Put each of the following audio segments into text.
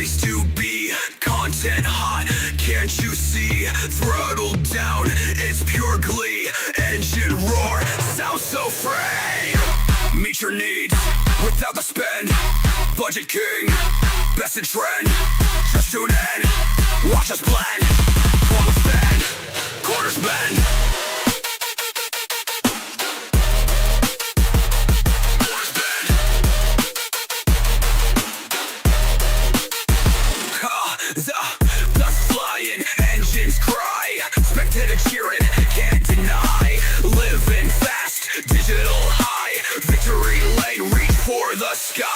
place to be. Content hot, can't you see? Throttle down, it's pure glee. Engine roar, sounds so free. Meet your needs without the spend. Budget king, best in trend. Just tune in, watch us blend. Won't stand, corners bend. Dust flying, engines cry. Spectator cheering, can't deny. Living fast, digital high. Victory lane, reach for the sky.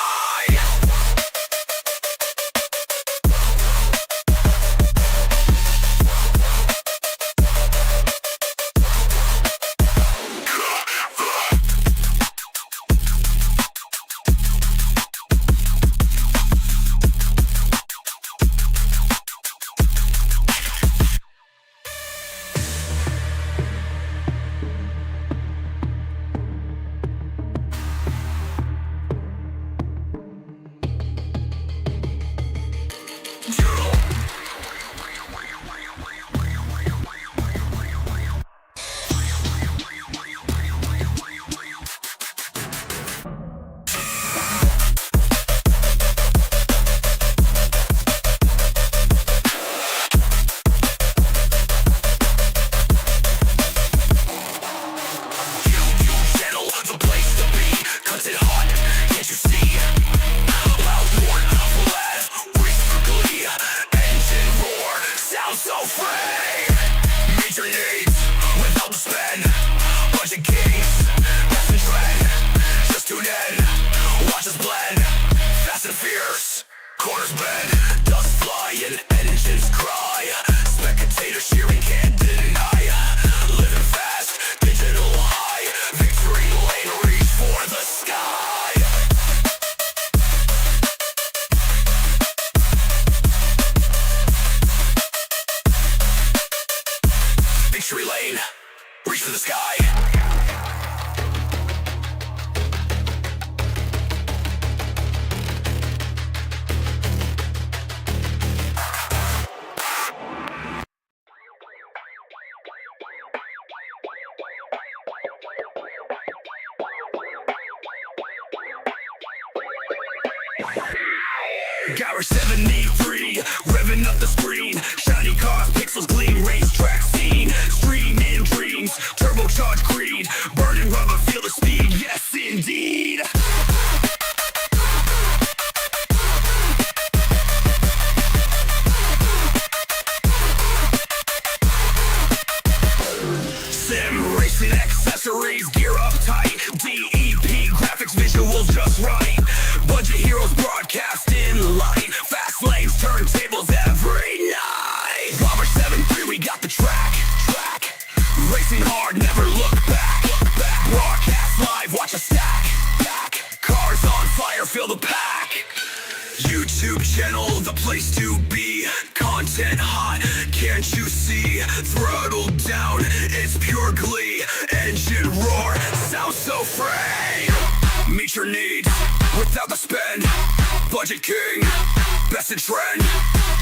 Corners bend, dust flying, engines cry. Spectator cheering, can't deny. Living fast, digital high. Victory lane, reach for the sky. Victory lane, reach for the sky. Garage 73, revving up the screen. Shiny cars, pixels gleam, racetrack scene. Streaming dreams, turbocharged greed. Burning rubber, feel the speed, yes indeed. Sim racing accessories, gear up tight. DEP graphics, visuals just right. Budget heroes broadcast in light. Fast lanes, turntables every night. Robert 7-3, we got the track. Racing hard, never look back. Broadcast live, watch us stack. Cars on fire, feel the pack. YouTube channel, the place to be. Content hot, can't you see? Throttle down, it's pure glee. Engine roar, sounds so free. Meet your needs without the spend. Budget king, best in trend.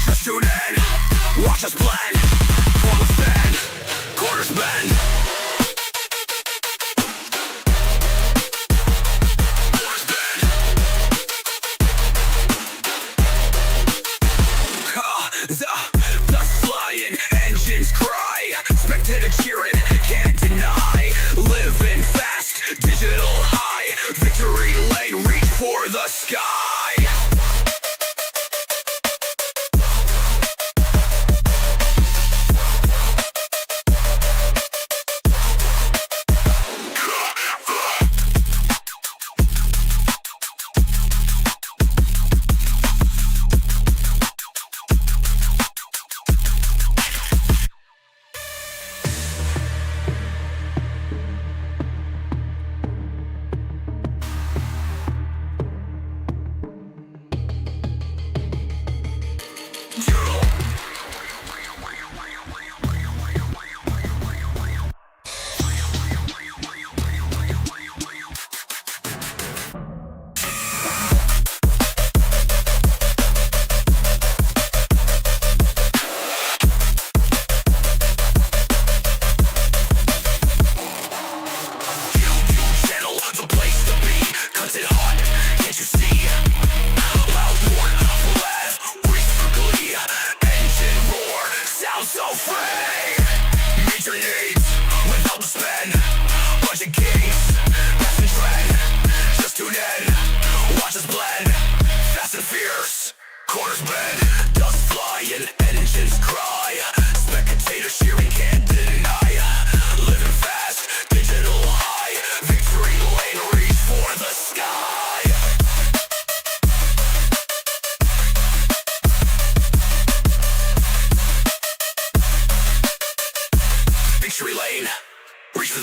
Just tune in, watch us blend. Won't stand, corners bend. Dust flying, engines cry. Spectator cheering, can't deny. Living fast, digital high. Victory lane, reach for the sky.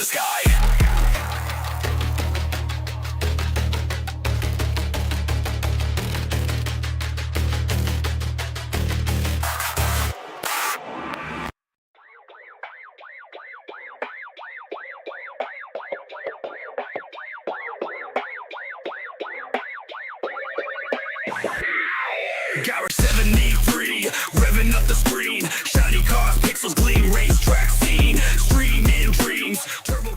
the sky. Garage 73, revving up the screen. Shiny cars, pixels gleam, racetrack scene. Streaming dreams, turbo.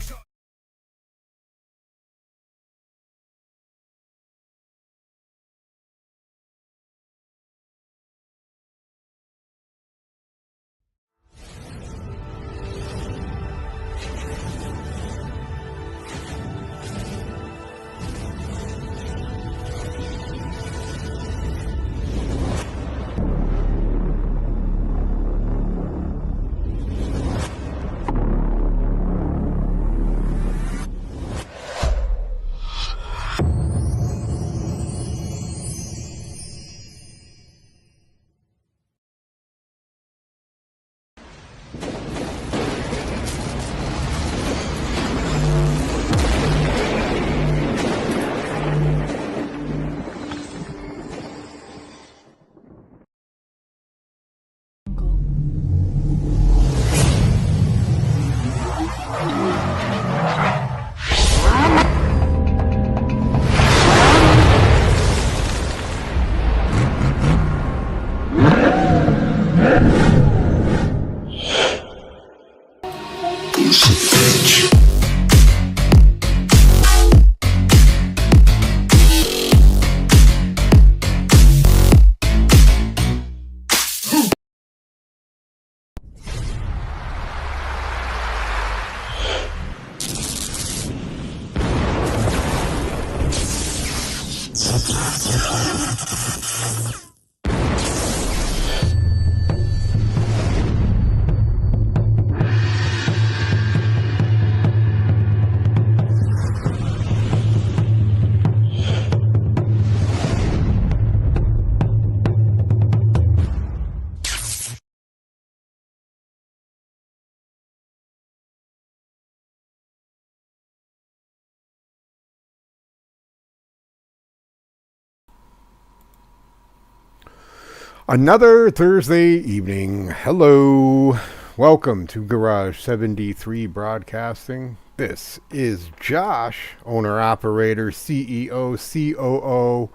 Another Thursday evening. Hello. Welcome to Garage 73 Broadcasting. This is Josh, owner, operator, CEO, COO,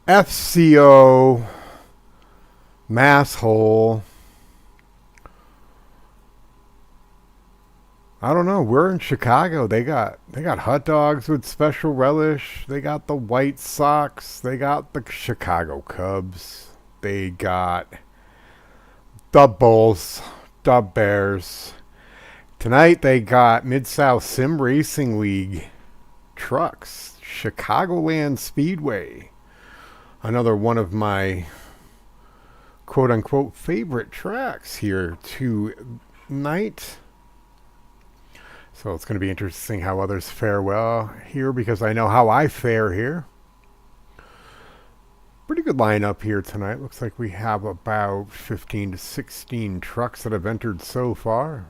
FCO, masshole. I don't know. We're in Chicago. They got hot dogs with special relish. They got the White Sox. They got the Chicago Cubs. They got the Bulls, the Bears. Tonight they got Mid-South Sim Racing League trucks, Chicagoland Speedway. Another one of my quote-unquote favorite tracks here tonight. So it's going to be interesting how others fare well here because I know how I fare here. Pretty good lineup here tonight. Looks like we have about 15 to 16 trucks that have entered so far.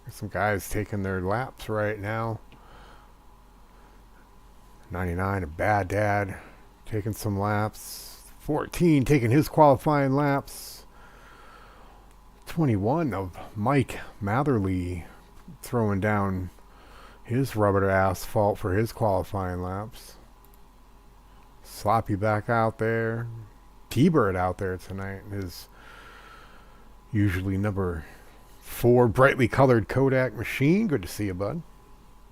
There's some guys taking their laps right now. 99, a bad dad, taking some laps. 14 taking his qualifying laps. 21 of Mike Matherly throwing down his rubber asphalt for his qualifying laps. Sloppy back out there. T-Bird out there tonight. His usually number 4 brightly colored Kodak machine. Good to see you, bud.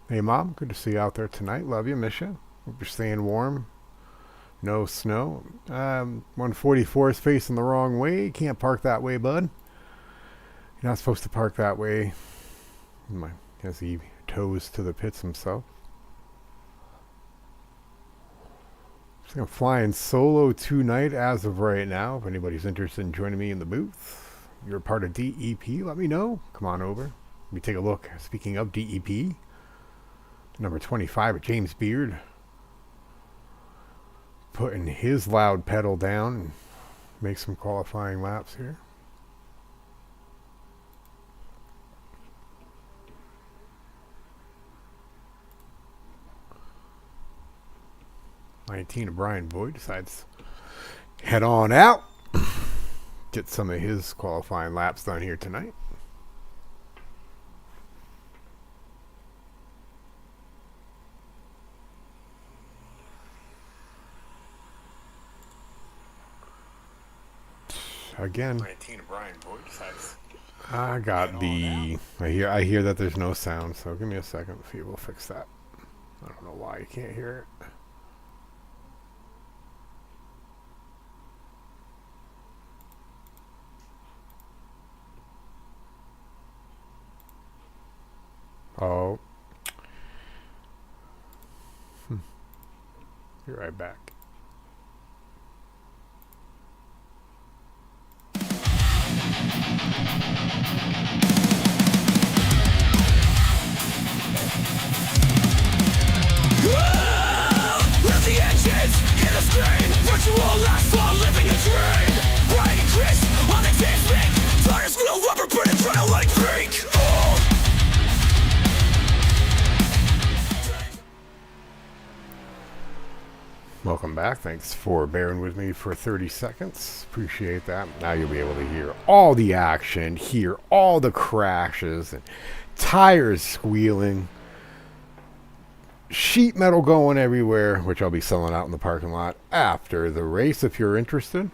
Hey, Mom. Good to see you out there tonight. Love you. Miss you. Hope you're staying warm. No snow. 144 is facing the wrong way. Can't park that way, bud. You're not supposed to park that way. As he toes to the pits himself. I'm flying solo tonight as of right now. If anybody's interested in joining me in the booth, you're a part of DEP, let me know. Come on over. Let me take a look. Speaking of DEP, number 25, James Beard, putting his loud pedal down and make some qualifying laps here. 19 of Brian Boyd decides to head on out. Get some of his qualifying laps done here tonight. Again, 19 of Brian Boyd decides. I got the. I hear that there's no sound, so give me a second. See, we'll fix that. I don't know why you can't hear it. Oh. Be right back. Let the engines hit the screen. Virtual asphalt living a dream. Bright crisp on the dance mic. Tires with a rubber burn adrenaline freak. Welcome back. Thanks for bearing with me for 30 seconds. Appreciate that. Now you'll be able to hear all the action, hear all the crashes, and tires squealing, sheet metal going everywhere, which I'll be selling out in the parking lot after the race if you're interested.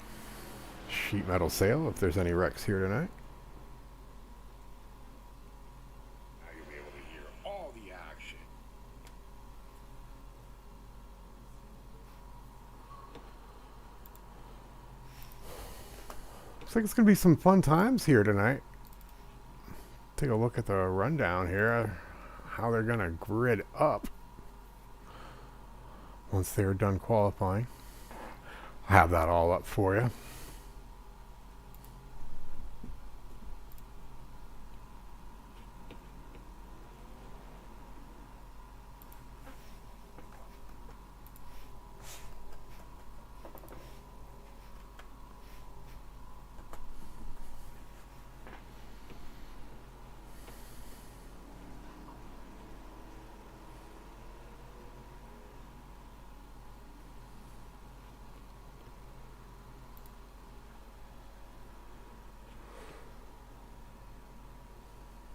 Sheet metal sale if there's any wrecks here tonight. Now you'll be able to hear all the action. Looks like it's going to be some fun times here tonight. Take a look at the rundown here, how they're going to grid up once they're done qualifying. I'll have that all up for you.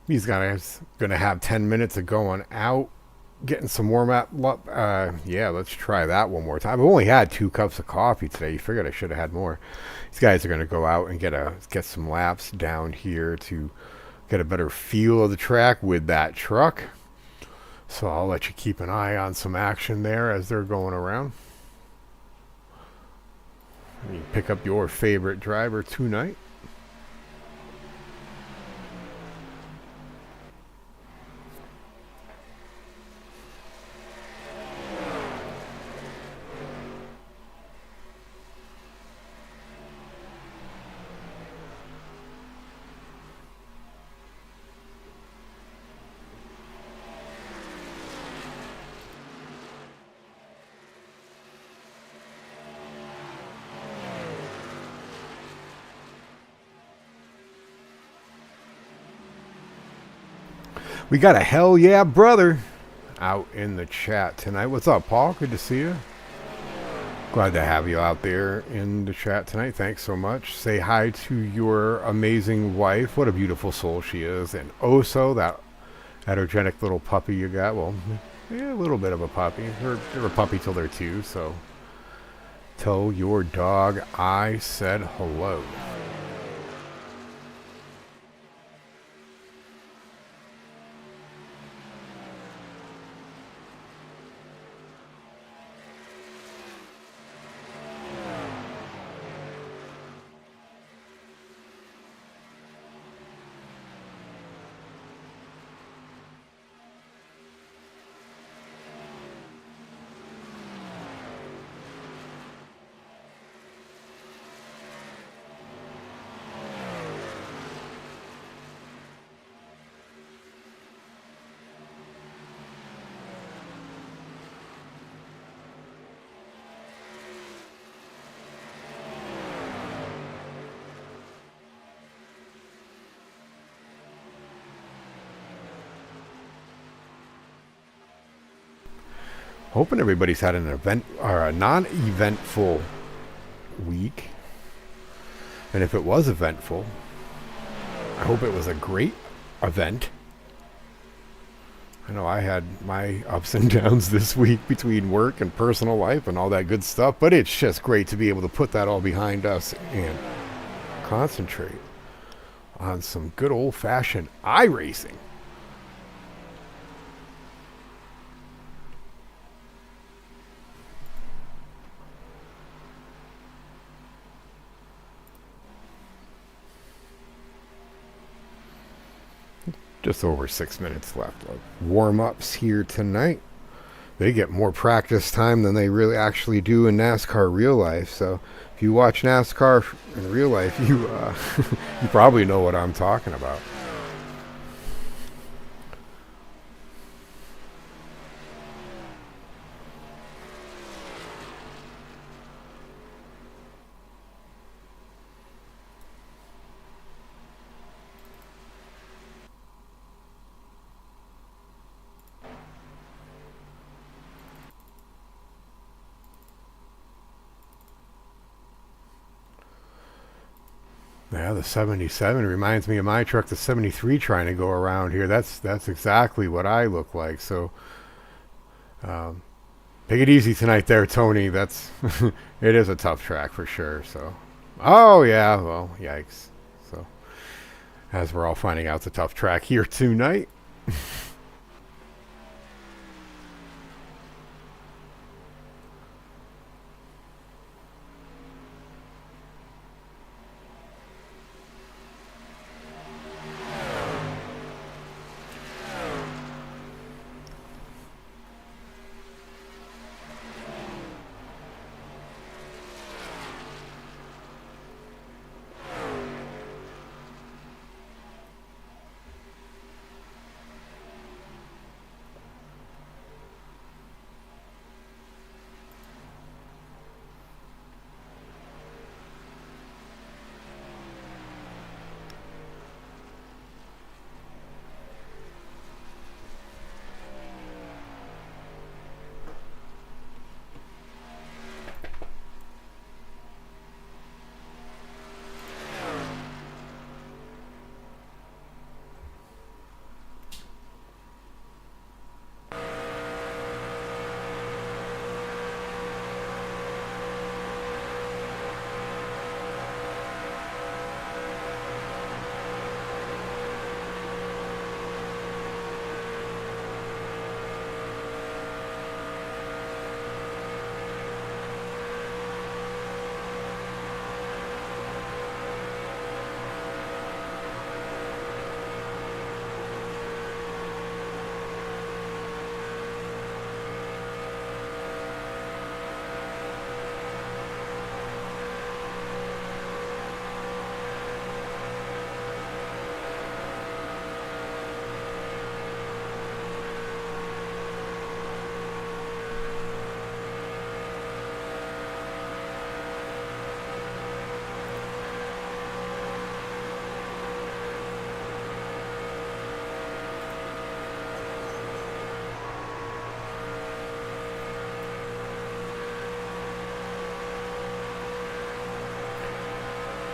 These guys going to have 10 minutes of going out, getting some warm up. Yeah, let's try that one more time. I've only had 2 cups of coffee today. You figured I should have had more. These guys are going to go out and get some laps down here to get a better feel of the track with that truck. So I'll let you keep an eye on some action there as they're going around. You pick up your favorite driver tonight. We got a hell yeah brother out in the chat tonight. What's up, Paul? Good to see you. Glad to have you out there in the chat tonight. Thanks so much. Say hi to your amazing wife. What a beautiful soul she is. And Oso, that energetic little puppy you got. Well, yeah, a little bit of a puppy. They're a puppy till they're 2, so tell your dog I said hello. Hoping everybody's had an event or a non-eventful week. And if it was eventful, I hope it was a great event. I know I had my ups and downs this week between work and personal life and all that good stuff, but it's just great to be able to put that all behind us and concentrate on some good old-fashioned iRacing. Just over 6 minutes left of warm-ups here tonight. They get more practice time than they really actually do in NASCAR real life. So if you watch NASCAR in real life, you you probably know what I'm talking about. Yeah, the 77 reminds me of my truck, the 73 trying to go around here. That's exactly what I look like. So take it easy tonight there, Tony. That's it is a tough track for sure. So, oh yeah, well, yikes. So, as we're all finding out, it's a tough track here tonight.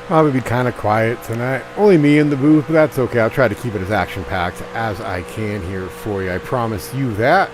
Probably be kind of quiet tonight. Only me in the booth, but that's okay. I'll try to keep it as action-packed as I can here for you. I promise you that.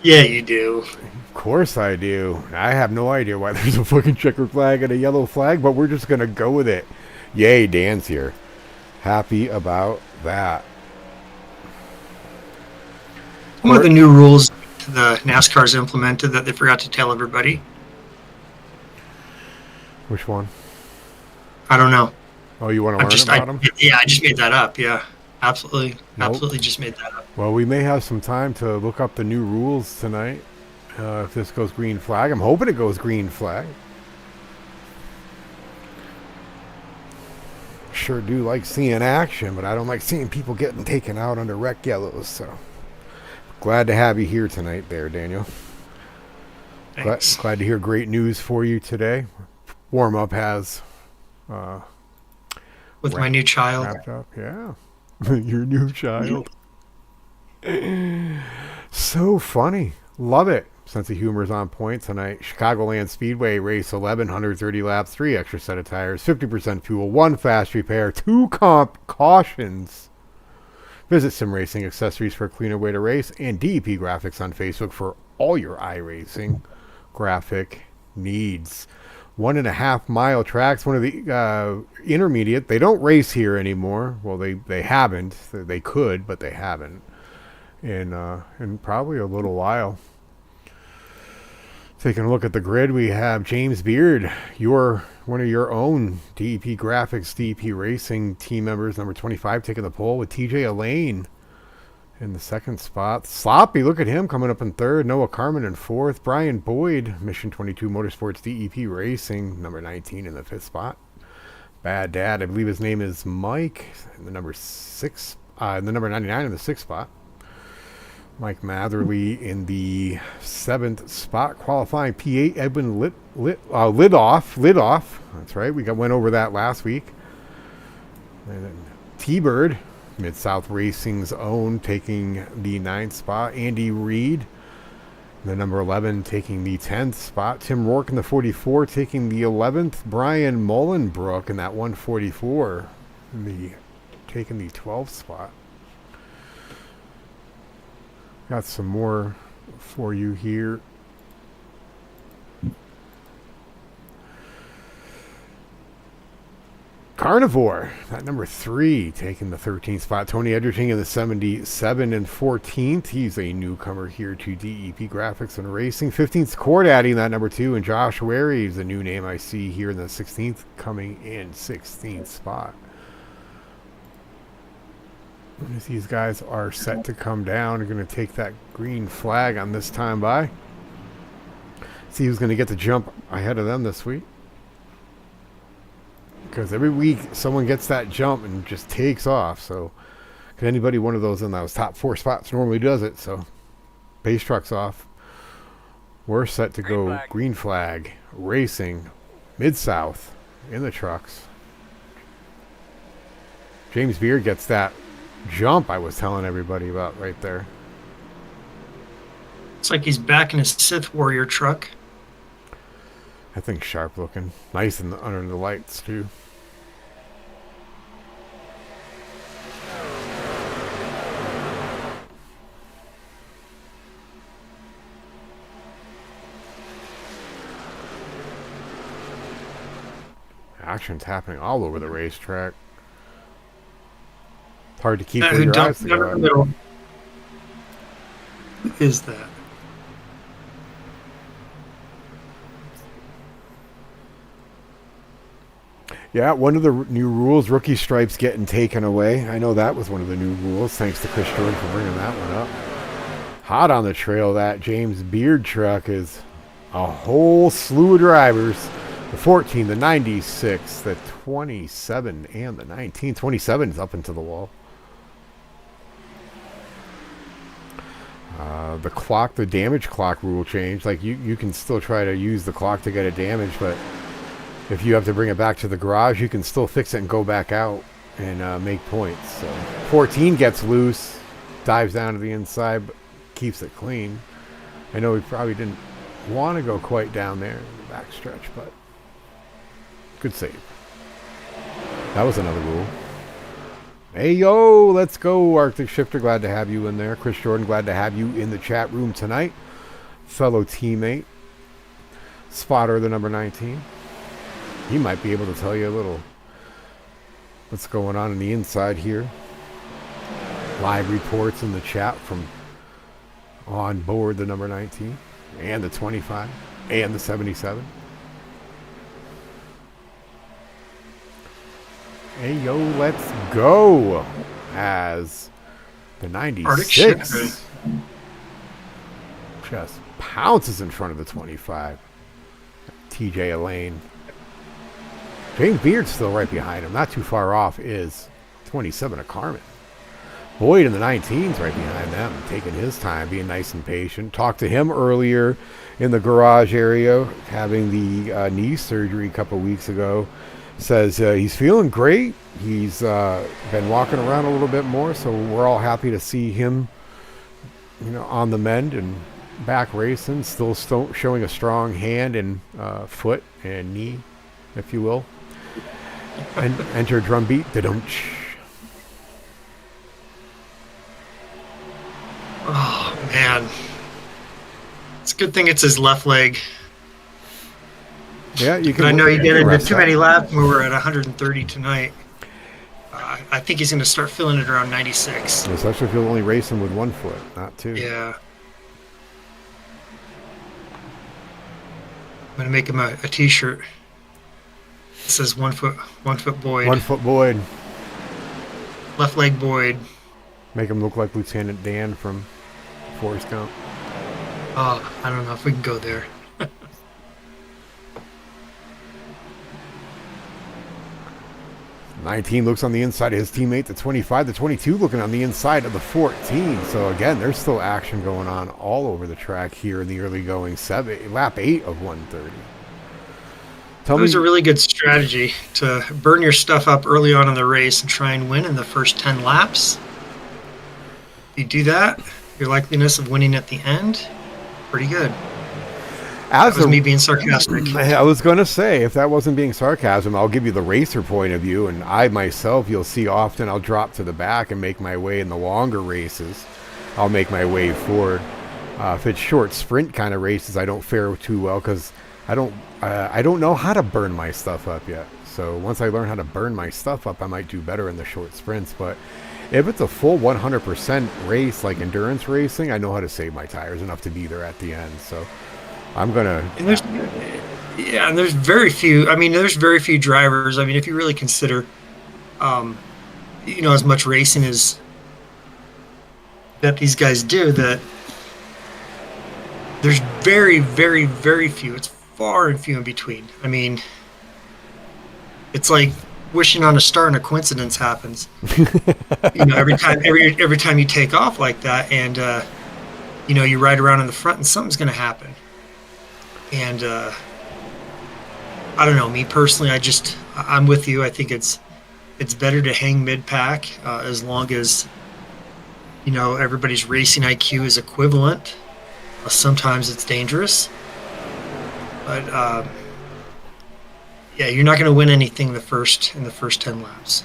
Yeah, you do. Of course I do. I have no idea why there's a fucking checkered flag and a yellow flag, but we're just going to go with it. Yay, Dan's here. Happy about that. One of the new rules the NASCAR's implemented that they forgot to tell everybody. Which one? I don't know. Oh, you want to learn about them? Yeah, I just made that up. Yeah, absolutely. Nope. Absolutely just made that up. Well, we may have some time to look up the new rules tonight. If this goes green flag. I'm hoping it goes green flag. Sure do like seeing action, but I don't like seeing people getting taken out under wreck yellows, so glad to have you here tonight there, Daniel. Thanks. Glad to hear great news for you today. Warm-up has With my new child. wrapped up. Yeah. Your new child. So funny. Love it. Sense of humor is on point tonight. Chicagoland Speedway race 11, 130 laps, 3 extra set of tires, 50% fuel, 1 fast repair, 2 comp cautions. Visit Sim Racing Accessories for a cleaner way to race, and DEP Graphics on Facebook for all your iRacing graphic needs. 1.5 mile tracks, one of the intermediate. They don't race here anymore. Well, they haven't. They could, but they haven't. In probably a little while. Taking a look at the grid, we have James Beard, one of your own DEP Graphics, DEP Racing team members, number 25, taking the pole with TJ Elaine in the second spot. Sloppy, look at him coming up in third. Noah Carmen in fourth. Brian Boyd, Mission 22 Motorsports DEP Racing, number 19 in the fifth spot. Bad Dad, I believe his name is Mike, in the number 99 in the sixth spot. Mike Matherly in the 7th spot, qualifying P8. Edwin Lidoff. That's right. Went over that last week. And then T-Bird, Mid-South Racing's own, taking the 9th spot. Andy Reid, the number 11, taking the 10th spot. Tim Rourke in the 44, taking the 11th. Brian Mullenbrook in that 144, taking the 12th spot. Got some more for you here. Carnivore, that number 3, taking the 13th spot. Tony Edgerton in the 77 and 14th. He's a newcomer here to DEP Graphics and Racing. 15th, Cord adding that number 2. And Josh Wary is a new name I see here in the 16th, coming in 16th spot. As these guys are set to come down, they're going to take that green flag on this time by. See who's going to get the jump ahead of them this week. Because every week someone gets that jump and just takes off. So, can anybody one of those in those top 4 spots normally does it? So, Pace Trucks off. We're set to go green flag racing Mid-South in the trucks. James Beard gets that jump I was telling everybody about right there. It's like he's back in his Sith Warrior truck. I think sharp looking. Nice under the lights too. Action's happening all over the racetrack. It's hard to keep with your eyes together. Who is that? Yeah, one of the new rules, rookie stripes getting taken away. I know that was one of the new rules. Thanks to Chris Jordan for bringing that one up. Hot on the trail, that James Beard truck is a whole slew of drivers. The 14, the 96, the 27, and the 19. 27 is up into the wall. The clock, the damage clock rule changed. Like, you can still try to use the clock to get it damaged, but if you have to bring it back to the garage, you can still fix it and go back out and make points. So 14 gets loose, dives down to the inside, but keeps it clean. I know we probably didn't want to go quite down there in the backstretch, but good save. That was another rule. Hey, yo, let's go, Arctic Shifter. Glad to have you in there. Chris Jordan, glad to have you in the chat room tonight. Fellow teammate, spotter, the number 19. He might be able to tell you a little what's going on the inside here. Live reports in the chat from on board the number 19 and the 25 and the 77. Hey, yo, let's go. As the 96 just pounces in front of the 25. TJ Elaine. James Beard's still right behind him. Not too far off is 27 of Carmen. Boyd in the 19's right behind them, taking his time, being nice and patient. Talked to him earlier in the garage area, having the knee surgery a couple weeks ago. Says he's feeling great. He's been walking around a little bit more, so we're all happy to see him, on the mend and back racing. Still showing a strong hand and foot and knee, if you will. And enter drum beat. Da-dunch. Oh man, it's a good thing it's his left leg. Yeah, you can. But I know he did it too many laps. laps when we were at 130 tonight. I think he's going to start feeling it around 96. Especially if you're only racing with one foot, not two. Yeah. I'm going to make him a t-shirt. It says one foot Boyd. 1 foot Boyd. Left leg Boyd. Make him look like Lieutenant Dan from Forrest Gump. Oh, I don't know if we can go there. 19 looks on the inside of his teammate. The 25, the 22 looking on the inside of the 14. So again, there's still action going on all over the track here in the early going. Lap 8 of 130. It was a really good strategy to burn your stuff up early on in the race and try and win in the first 10 laps. If you do that, your likeliness of winning at the end, pretty good. That was me being sarcastic. I was going to say, if that wasn't being sarcasm, I'll give you the racer point of view. And I myself, you'll see often I'll drop to the back and make my way in the longer races. I'll make my way forward. If it's short sprint kind of races, I don't fare too well because I don't know how to burn my stuff up yet. So once I learn how to burn my stuff up, I might do better in the short sprints. But if it's a full 100% race like endurance racing, I know how to save my tires enough to be there at the end. So I'm gonna. And there's very few. I mean, there's very few drivers. I mean, if you really consider, as much racing as that these guys do, that there's very, very, very few. It's far and few in between. I mean, it's like wishing on a star and a coincidence happens. Every time you take off like that, and you ride around in the front, and something's going to happen. And I don't know, me personally, I'm with you. I think it's better to hang mid-pack as long as, everybody's racing IQ is equivalent. Sometimes it's dangerous. But, you're not going to win anything in the first 10 laps.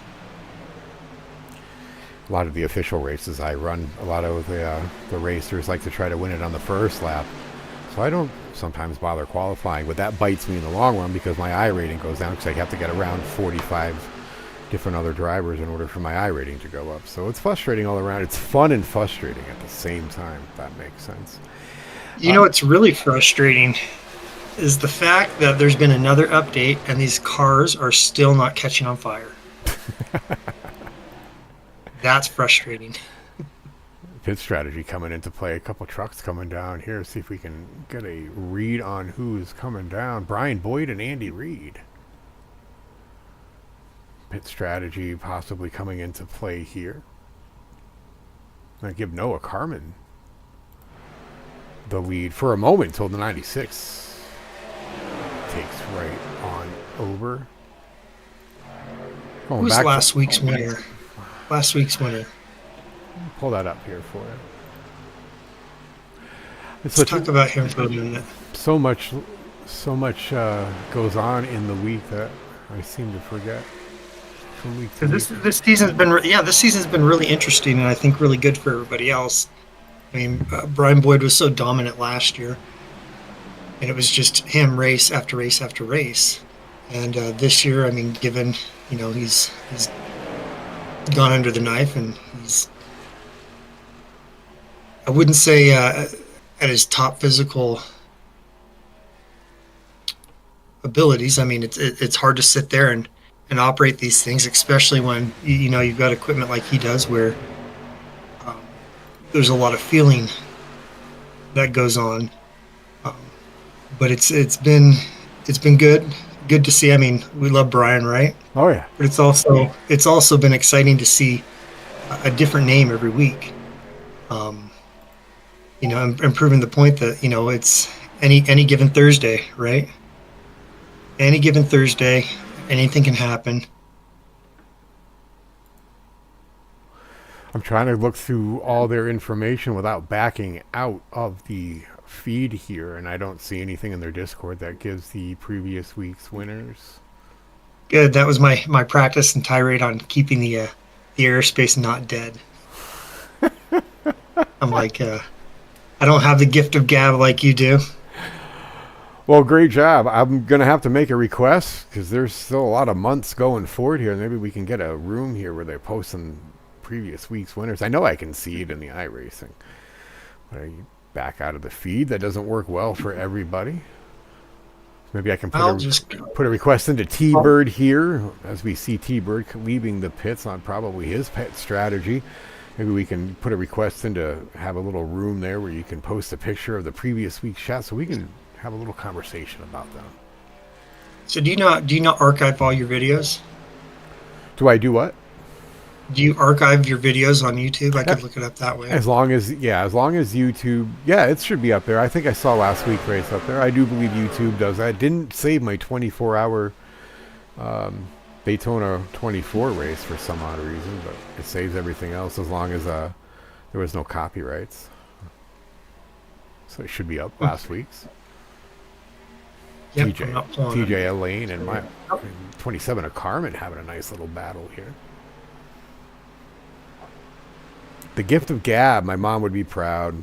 A lot of the official races I run, a lot of the racers like to try to win it on the first lap. So I don't sometimes bother qualifying, but that bites me in the long run because my I rating goes down because I have to get around 45 different other drivers in order for my I rating to go up. So it's frustrating all around. It's fun and frustrating at the same time, if that makes sense. What's really frustrating is the fact that there's been another update and these cars are still not catching on fire. That's frustrating. Pit strategy coming into play. A couple trucks coming down here. See if we can get a read on who's coming down. Brian Boyd and Andy Reid. Pit strategy possibly coming into play here. I give Noah Carmen the lead for a moment until the 96 takes right on over. Who's last week's winner? Last week's winner. Pull that up here for you. Let's talk about him for a minute. So much goes on in the week that I seem to forget. from week to 'Cause week. this season's been this season's been really interesting, and I think really good for everybody else. I mean, Brian Boyd was so dominant last year, and it was just him race after race after race. And this year, I mean, given he's gone under the knife, and he's, I wouldn't say at his top physical abilities. I mean, it's hard to sit there and operate these things, especially when you've got equipment like he does, where there's a lot of feeling that goes on. But it's been good to see. I mean, we love Brian, right? Oh yeah. But it's also been exciting to see a different name every week. And proving the point that it's any given Thursday, right? Any given Thursday, anything can happen. I'm trying to look through all their information without backing out of the feed here, and I don't see anything in their Discord that gives the previous week's winners. Good. That was my practice and tirade on keeping the airspace not dead. I'm like, I don't have the gift of gab like you do. Well, great job. I'm going to have to make a request because there's still a lot of months going forward here. Maybe we can get a room here where they're posting previous week's winners. I know I can see it in the iRacing. But I back out of the feed. That doesn't work well for everybody. Maybe I can put a request into T-Bird here as we see T-Bird leaving the pits on probably his pet strategy. Maybe we can put a request in to have a little room there where you can post a picture of the previous week's shot so we can have a little conversation about them. So do you not archive all your videos? Do I do what? Do you archive your videos on YouTube? I could look it up that way. As long as YouTube, it should be up there. I think I saw last week's race up there. I do believe YouTube does that. I didn't save my 24-hour Daytona 24 race for some odd reason, but it saves everything else as long as there was no copyrights. So it should be up last week's. Yep, TJ Elaine and my 27 of Carmen having a nice little battle here. The gift of gab, my mom would be proud.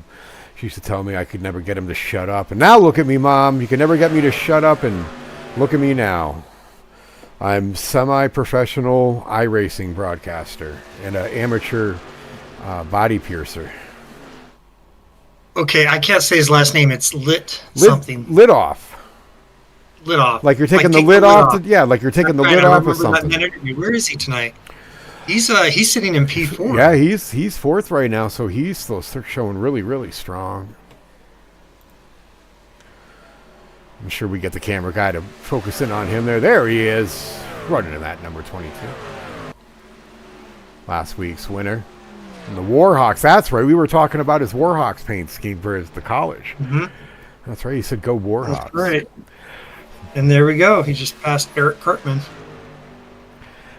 She used to tell me I could never get him to shut up. And now look at me, Mom. You can never get me to shut up, and look at me now. I'm semi-professional iRacing broadcaster and an amateur body piercer. Okay, I can't say his last name. It's something. Lit off. Lit off. Like you're taking the lid off. Like you're taking the lid off of something. Where is he tonight? He's sitting in P4. Yeah, he's fourth right now, so he's still showing really, really strong. I'm sure we get the camera guy to focus in on him there. There he is, running in that number 22. Last week's winner. And the Warhawks, that's right. We were talking about his Warhawks paint scheme for the college. Mm-hmm. That's right. He said, go Warhawks. That's right. And there we go. He just passed Eric Cartman.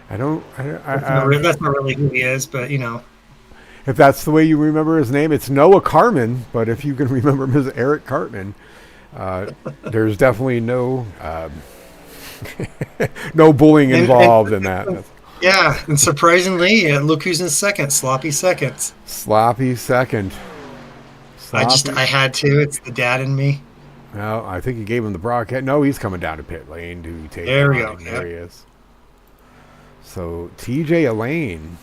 That's not really who he is, but if that's the way you remember his name, it's Noah Carman. But if you can remember him as Eric Cartman, there's definitely no bullying involved in that. Yeah, and surprisingly, look who's in second. Sloppy seconds. Sloppy second. I had to. It's the dad in me. Well, I think he gave him the broadcast. No, he's coming down to pit lane to take. There we go. There he is. So TJ Elaine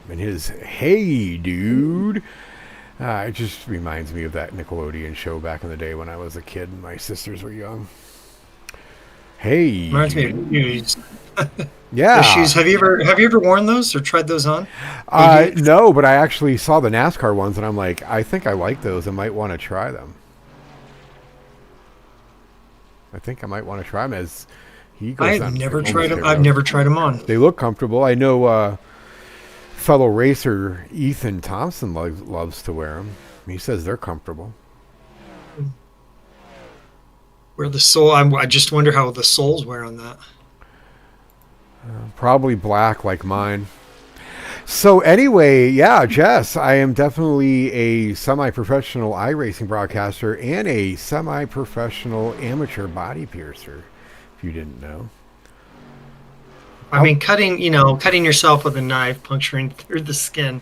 and his "Hey Dude," it just reminds me of that Nickelodeon show back in the day when I was a kid and my sisters were young. Hey, reminds me of shoes. Yeah, the shoes. Have you ever worn those or tried those on? No, but I actually saw the NASCAR ones and I'm like, I think I like those. I might want to try them. As he goes. I've never tried them. I've never tried them on. They look comfortable. I know fellow racer Ethan Thompson loves to wear them. He says they're comfortable. Where the sole? I just wonder how the soles wear on that. Probably black like mine. So anyway, yeah, Jess, I am definitely a semi-professional iRacing broadcaster and a semi-professional amateur body piercer, if you didn't know. I mean, cutting yourself with a knife, puncturing through the skin.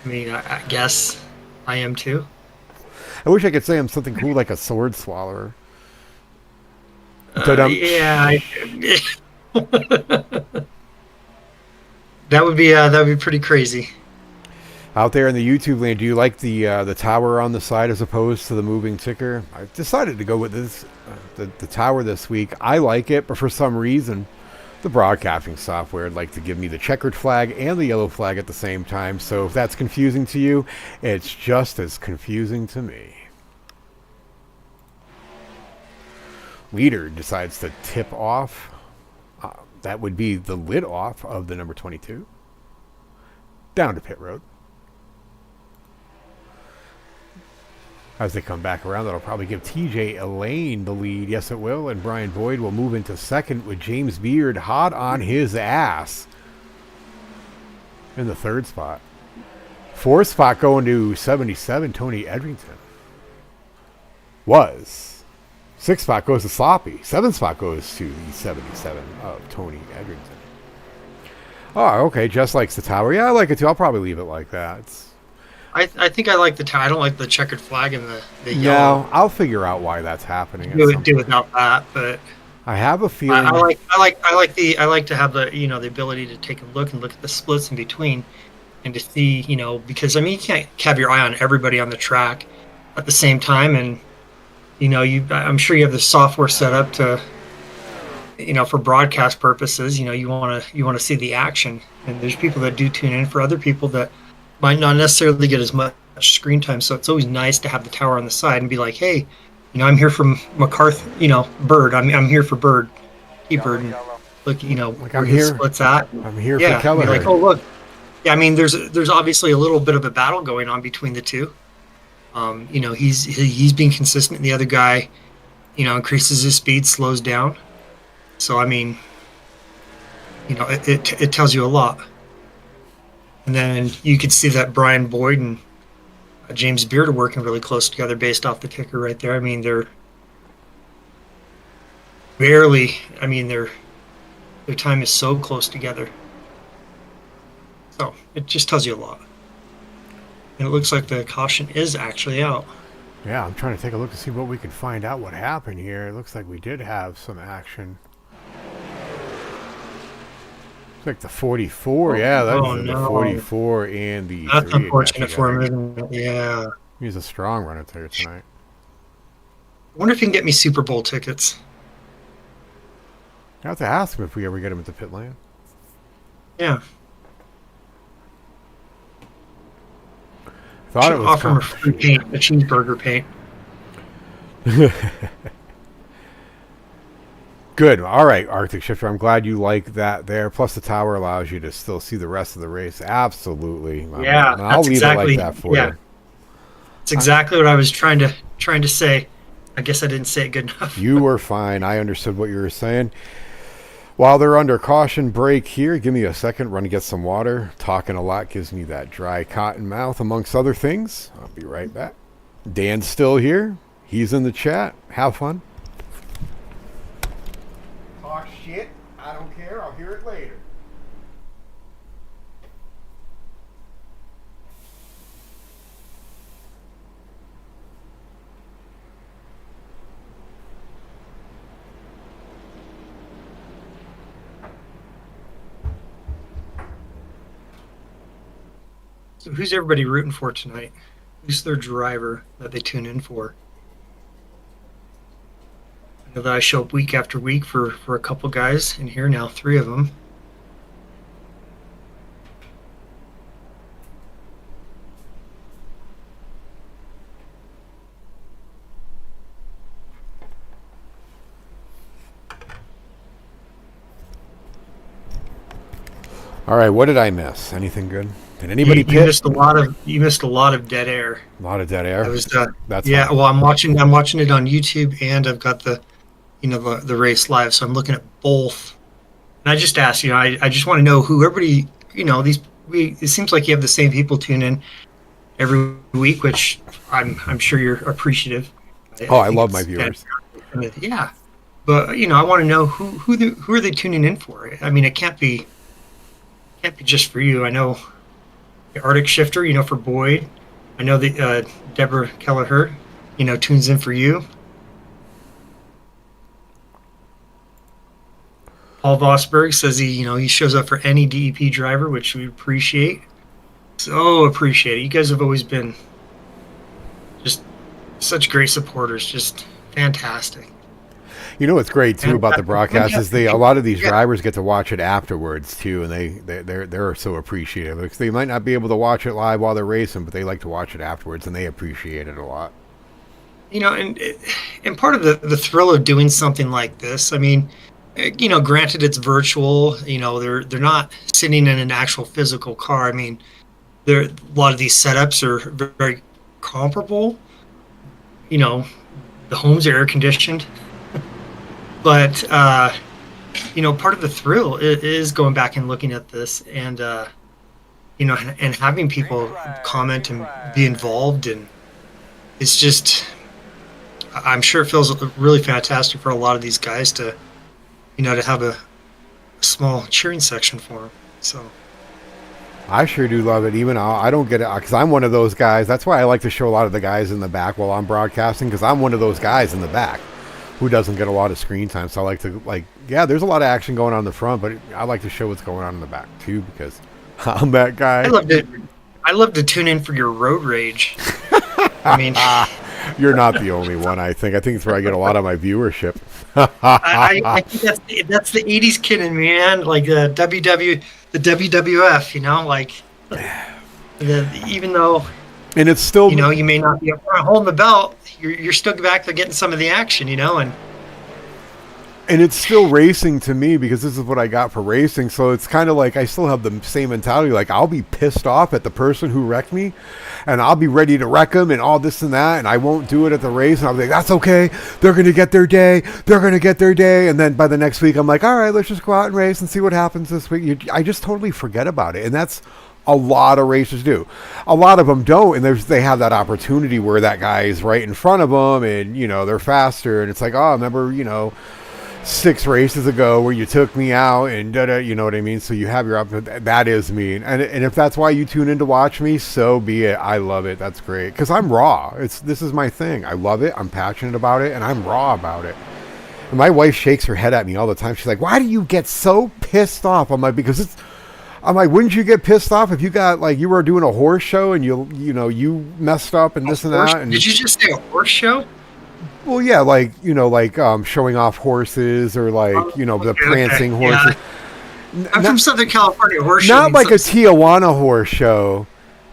I mean, I guess I am too. I wish I could say I'm something cool like a sword swallower. Dum. Yeah, that would be pretty crazy. Out there in the YouTube land, do you like the tower on the side as opposed to the moving ticker? I decided to go with this the tower this week. I like it, but for some reason, the broadcasting software would like to give me the checkered flag and the yellow flag at the same time. So if that's confusing to you, it's just as confusing to me. Leader decides to tip off. That would be the lid off of the number 22. Down to pit road. As they come back around, that'll probably give TJ Elaine the lead. Yes, it will. And Brian Boyd will move into second with James Beard hot on his ass in the third spot. Fourth spot going to 77, Tony Edrington. Was. Sixth spot goes to Sloppy. Seventh spot goes to the 77 of Tony Edrington. Oh, okay. Just likes the tower. Yeah, I like it too. I'll probably leave it like that. I think I like the tie. I don't like the checkered flag and the yellow. No, I'll figure out why that's happening. Do without that, but I have a feeling. I like to have the the ability to take a look and look at the splits in between, and to see because I mean you can't have your eye on everybody on the track at the same time, and I'm sure you have the software set up to for broadcast purposes. You want to see the action, and there's people that do tune in for other people that might not necessarily get as much screen time, so it's always nice to have the tower on the side and be like, hey, I'm here from McCarthy, Bird. I'm here for Bird, Bird, and look, like where I'm his here. splits at. I'm here for Keller. Like, oh look, yeah. I mean, there's obviously a little bit of a battle going on between the two. He's being consistent. The other guy, increases his speed, slows down. So I mean, it tells you a lot. And then you could see that Brian Boyd and James Beard are working really close together based off the ticker right there. I mean, they're barely. I mean, their time is so close together. So it just tells you a lot. And it looks like the caution is actually out. Yeah, I'm trying to take a look to see what we can find out what happened here. It looks like we did have some action. It's like the 44. Yeah, that's the 44 and the That's 3. unfortunate for him, isn't it? Yeah. He's a strong runner there tonight. I wonder if he can get me Super Bowl tickets. I have to ask him if we ever get him at the pit lane. Yeah. Thought it was offer him a free paint, a cheeseburger paint. Good. All right, Arctic Shifter. I'm glad you like that there. Plus, the tower allows you to still see the rest of the race. Absolutely. Yeah, I'll leave it like that for you. It's exactly what I was trying to say. I guess I didn't say it good enough. You were fine. I understood what you were saying. While they're under caution break here, give me a second. Run to get some water. Talking a lot gives me that dry cotton mouth, amongst other things. I'll be right back. Dan's still here. He's in the chat. Have fun. Talk shit. I don't care. I'll hear it later. So who's everybody rooting for tonight? Who's their driver that they tune in for? I know that I show up week after week for a couple guys in here now, 3 of them. All right, what did I miss? Anything good? Did anybody You pit? missed a lot of dead air. A lot of dead air. I was That's yeah. fine. Well, I'm watching it on YouTube, and I've got the the race live, so I'm looking at both. And I just asked, I just want to know who everybody, it seems like you have the same people tune in every week, which I'm sure you're appreciative. I think love my it's viewers. fantastic. Yeah. But I want to know who are they tuning in for? I mean, it can't be just for you. I know the Arctic Shifter, for Boyd. I know that Deborah Kelleher, tunes in for you. Paul Vosberg says he shows up for any DEP driver, which we appreciate. So appreciate it. You guys have always been just such great supporters, just fantastic. What's great too about the broadcast is a lot of these drivers get to watch it afterwards too, and they're so appreciative. Because they might not be able to watch it live while they're racing, but they like to watch it afterwards, and they appreciate it a lot. And part of the thrill of doing something like this, I mean, granted it's virtual. They're not sitting in an actual physical car. I mean, a lot of these setups are very comparable. The homes are air conditioned. But, part of the thrill is going back and looking at this and having people comment and be involved. And it's just, I'm sure it feels really fantastic for a lot of these guys to have a small cheering section for them. So. I sure do love it. Even I don't get it because I'm one of those guys. That's why I like to show a lot of the guys in the back while I'm broadcasting, because I'm one of those guys in the back who doesn't get a lot of screen time. So I like to, there's a lot of action going on in the front, but I like to show what's going on in the back too, because I'm that guy. I love to tune in for your road rage. I mean, you're not the only one. I think it's where I get a lot of my viewership. I think that's the '80s kid in me, man. Like the WWF, even though. And it's still, you may not be up front holding the belt. You're still back there getting some of the action, and it's still racing to me, because this is what I got for racing. So it's kind of like I still have the same mentality. Like, I'll be pissed off at the person who wrecked me, and I'll be ready to wreck them and all this and that, and I won't do it at the race. And I'll be like, that's okay. They're going to get their day. They're going to get their day. And then by the next week, I'm like, all right, let's just go out and race and see what happens this week. I just totally forget about it. And that's a lot of racers do. A lot of them don't, and they have that opportunity where that guy is right in front of them, and they're faster, and it's like, oh, remember 6 races ago where you took me out, and you know what I mean. So you have your that is me, and if that's why you tune in to watch me, so be it. I love it. That's great, because I'm raw. This is my thing. I love it. I'm passionate about it, and I'm raw about it. And my wife shakes her head at me all the time. She's like, why do you get so pissed off? I'm like, because I'm like, wouldn't you get pissed off if you got, you were doing a horse show and you messed up and this and that? And did you just say a horse show? Well, yeah, showing off horses, or the prancing horses. Yeah. I'm from Southern California. Horse show. Not like a Tijuana horse show,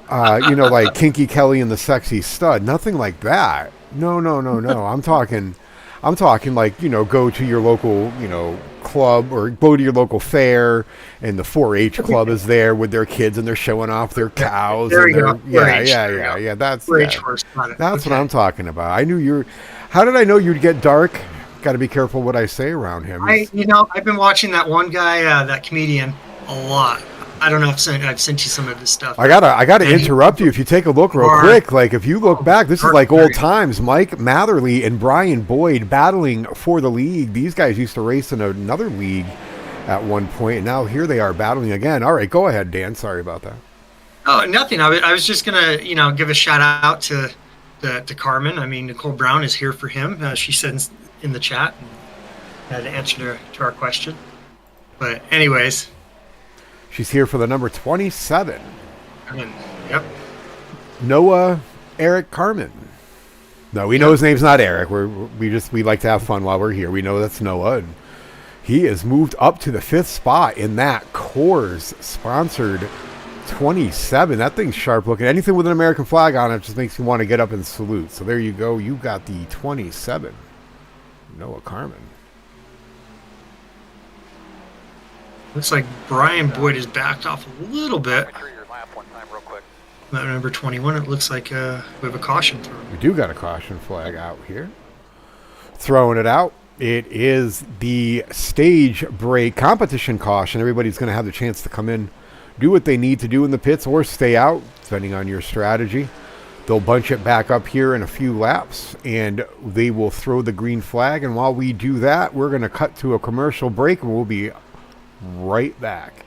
like Kinky Kelly and the Sexy Stud. Nothing like that. No. I'm talking go to your local, club, or go to your local fair, and the 4-H club is there with their kids, and they're showing off their cows. There you go. Yeah. That's what I'm talking about. I knew how did I know you'd get dark? Got to be careful what I say around him. I've been watching that one guy, that comedian, a lot. I don't know if I've sent you some of his stuff. I gotta interrupt you. If you take a look real quick, if you look back, this is like old times. Mike Matherly and Brian Boyd battling for the league. These guys used to race in another league at one point, and now here they are battling again. All right, go ahead, Dan. Sorry about that. Oh, nothing. I was just gonna, give a shout out to Carmen. I mean, Nicole Brown is here for him. She said in the chat and had an answer to our question. But anyways. She's here for the number 27. Yep. Noah Eric Carmen. No, we know his name's not Eric. We like to have fun while we're here. We know that's Noah. And he has moved up to the 5th spot in that Coors sponsored 27. That thing's sharp looking. Anything with an American flag on it just makes you want to get up and salute. So there you go. You got the 27. Noah Carmen. Looks like Brian Boyd has backed off a little bit. Number 21, it looks like we have a caution throw. We do got a caution flag out here. Throwing it out. It is the stage break competition caution. Everybody's going to have the chance to come in, do what they need to do in the pits, or stay out, depending on your strategy. They'll bunch it back up here in a few laps, and they will throw the green flag. And while we do that, we're going to cut to a commercial break, and we'll be right back.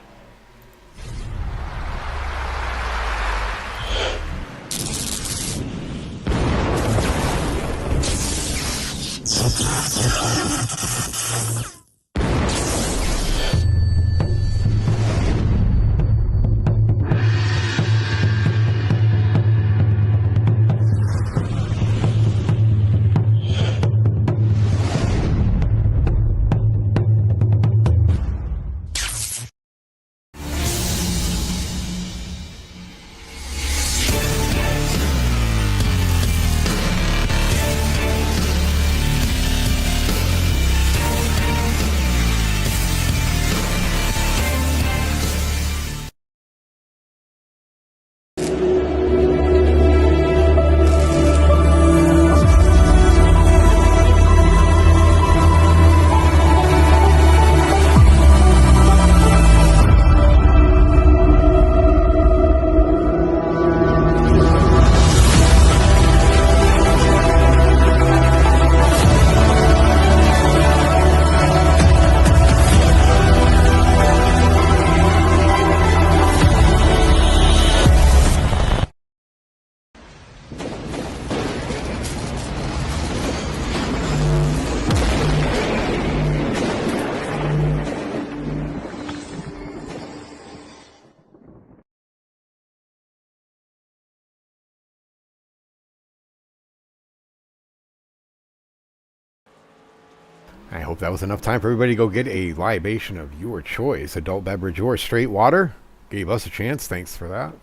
I hope that was enough time for everybody to go get a libation of your choice, adult beverage or straight water. Gave us a chance. Thanks for that.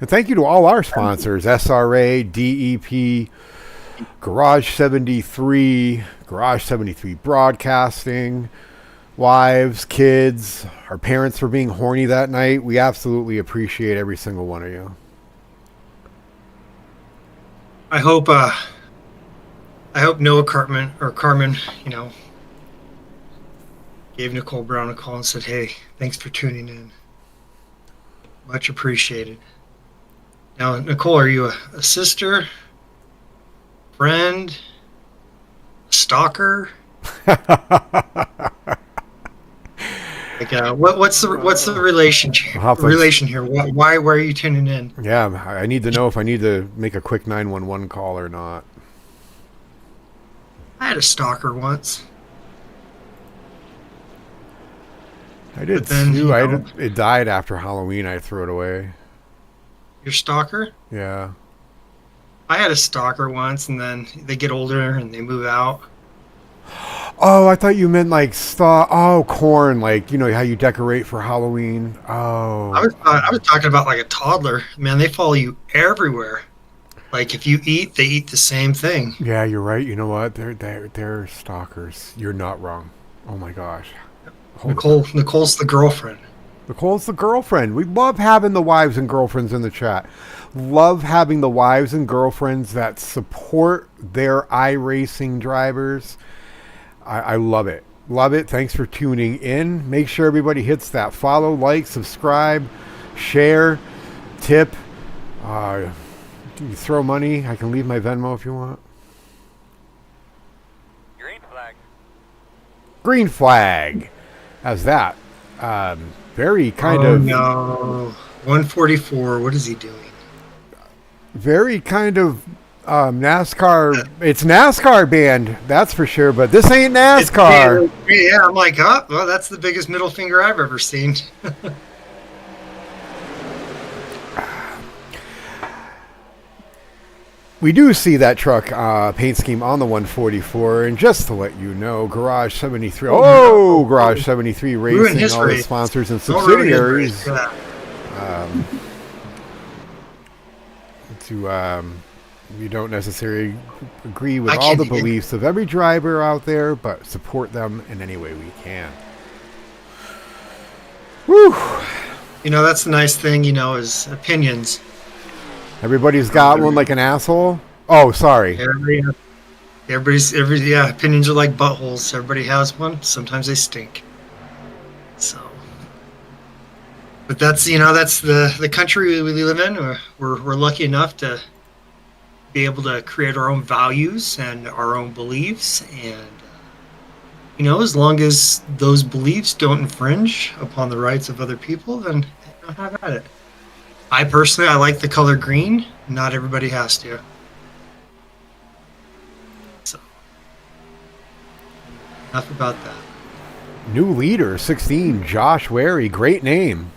And thank you to all our sponsors, SRA, DEP, Garage 73, Garage 73 Broadcasting, wives, kids, our parents for being horny that night. We absolutely appreciate every single one of you. I hope Noah Cartman or Carmen, gave Nicole Brown a call and said, "Hey, thanks for tuning in. Much appreciated." Now, Nicole, are you a sister, friend, stalker? What's the relation here? Why are you tuning in? Yeah, I need to know if I need to make a quick 911 call or not. I had a stalker once. I did too. It died after Halloween. I threw it away. Your stalker? Yeah. I had a stalker once, and then they get older and they move out. Oh, I thought you meant like corn, like how you decorate for Halloween. Oh, I was talking about like a toddler. Man, they follow you everywhere. Like if you eat, they eat the same thing. Yeah, you're right. You know what? They're stalkers. You're not wrong. Oh my gosh. Nicole's the girlfriend. Nicole's the girlfriend. We love having the wives and girlfriends in the chat. Love having the wives and girlfriends that support their iRacing drivers. I love it. Love it. Thanks for tuning in. Make sure everybody hits that follow, like, subscribe, share, tip. You throw money. I can leave my Venmo if you want. Green flag. Green flag. How's that? Very kind of... no. 144. What is he doing? Very kind of NASCAR. It's NASCAR band, that's for sure, but this ain't NASCAR. Yeah, I'm like, oh, well, that's the biggest middle finger I've ever seen. We do see that truck paint scheme on the 144, and just to let you know, Garage 73. Garage 73 Racing, all the sponsors and subsidiaries. You don't necessarily agree with all the beliefs of every driver out there, but support them in any way we can. Woo! That's the nice thing, is opinions. Everybody's got one like an asshole. Oh, sorry. Opinions are like buttholes. Everybody has one. Sometimes they stink. So, but that's that's the country we live in. We're lucky enough to be able to create our own values and our own beliefs, and as long as those beliefs don't infringe upon the rights of other people, then have at it. I like the color green. Not everybody has to. So, enough about that. New leader, 16, Josh Wary. Great name.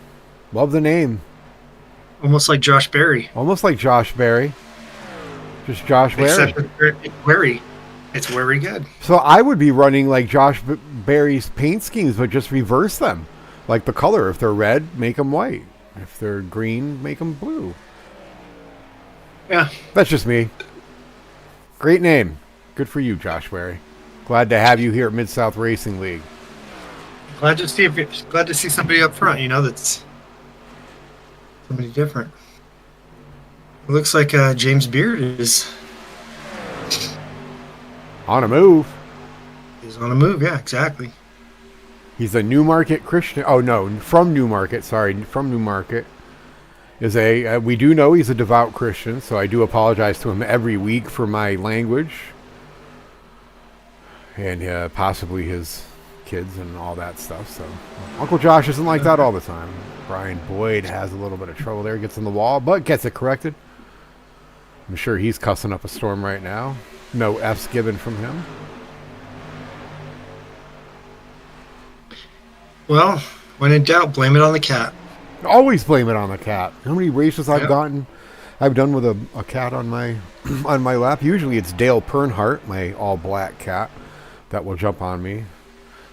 Love the name. Almost like Josh Berry. Almost like Josh Berry. Just Josh Wary. Except it's Wary. It's very good. So I would be running like Josh Berry's paint schemes, but just reverse them. Like the color. If they're red, make them white. If they're green, make them blue. Yeah. That's just me. Great name. Good for you, Josh Wary. Glad to have you here at Mid-South Racing League. Glad to see somebody up front, that's somebody different. It looks like James Beard is On a move. He's on a move, yeah, exactly. He's a Newmarket Christian. Oh, no, from Newmarket. Sorry, from Newmarket. We do know he's a devout Christian, so I do apologize to him every week for my language. And possibly his kids and all that stuff. So Uncle Josh isn't like that all the time. Brian Boyd has a little bit of trouble there. Gets in the wall, but gets it corrected. I'm sure he's cussing up a storm right now. No F's given from him. Well, when in doubt, blame it on the cat. Always blame it on the cat. How many races I've done with a cat on my on my lap? Usually it's Dale Pernhardt, my all black cat, that will jump on me.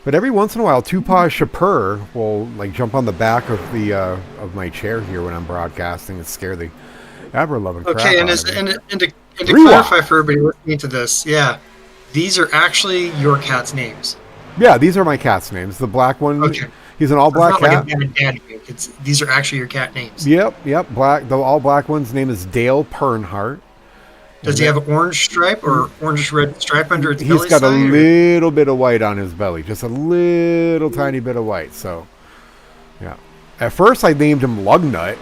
But every once in a while, Tupac Shakur will like jump on the back of the of my chair here when I'm broadcasting and scare the ever-loving crap Okay, out of me. and to clarify for everybody listening to this, yeah, these are actually your cat's names. Yeah, these are my cat's names. The black one, Okay. He's an all-black cat. Like a dad name. These are actually your cat names. Yep. Black. The all-black one's name is Dale Pernhardt. Does he have an orange stripe or orange-red stripe under its belly? He's got a little bit of white on his belly, just a little tiny bit of white. So, yeah. At first, I named him Lugnut,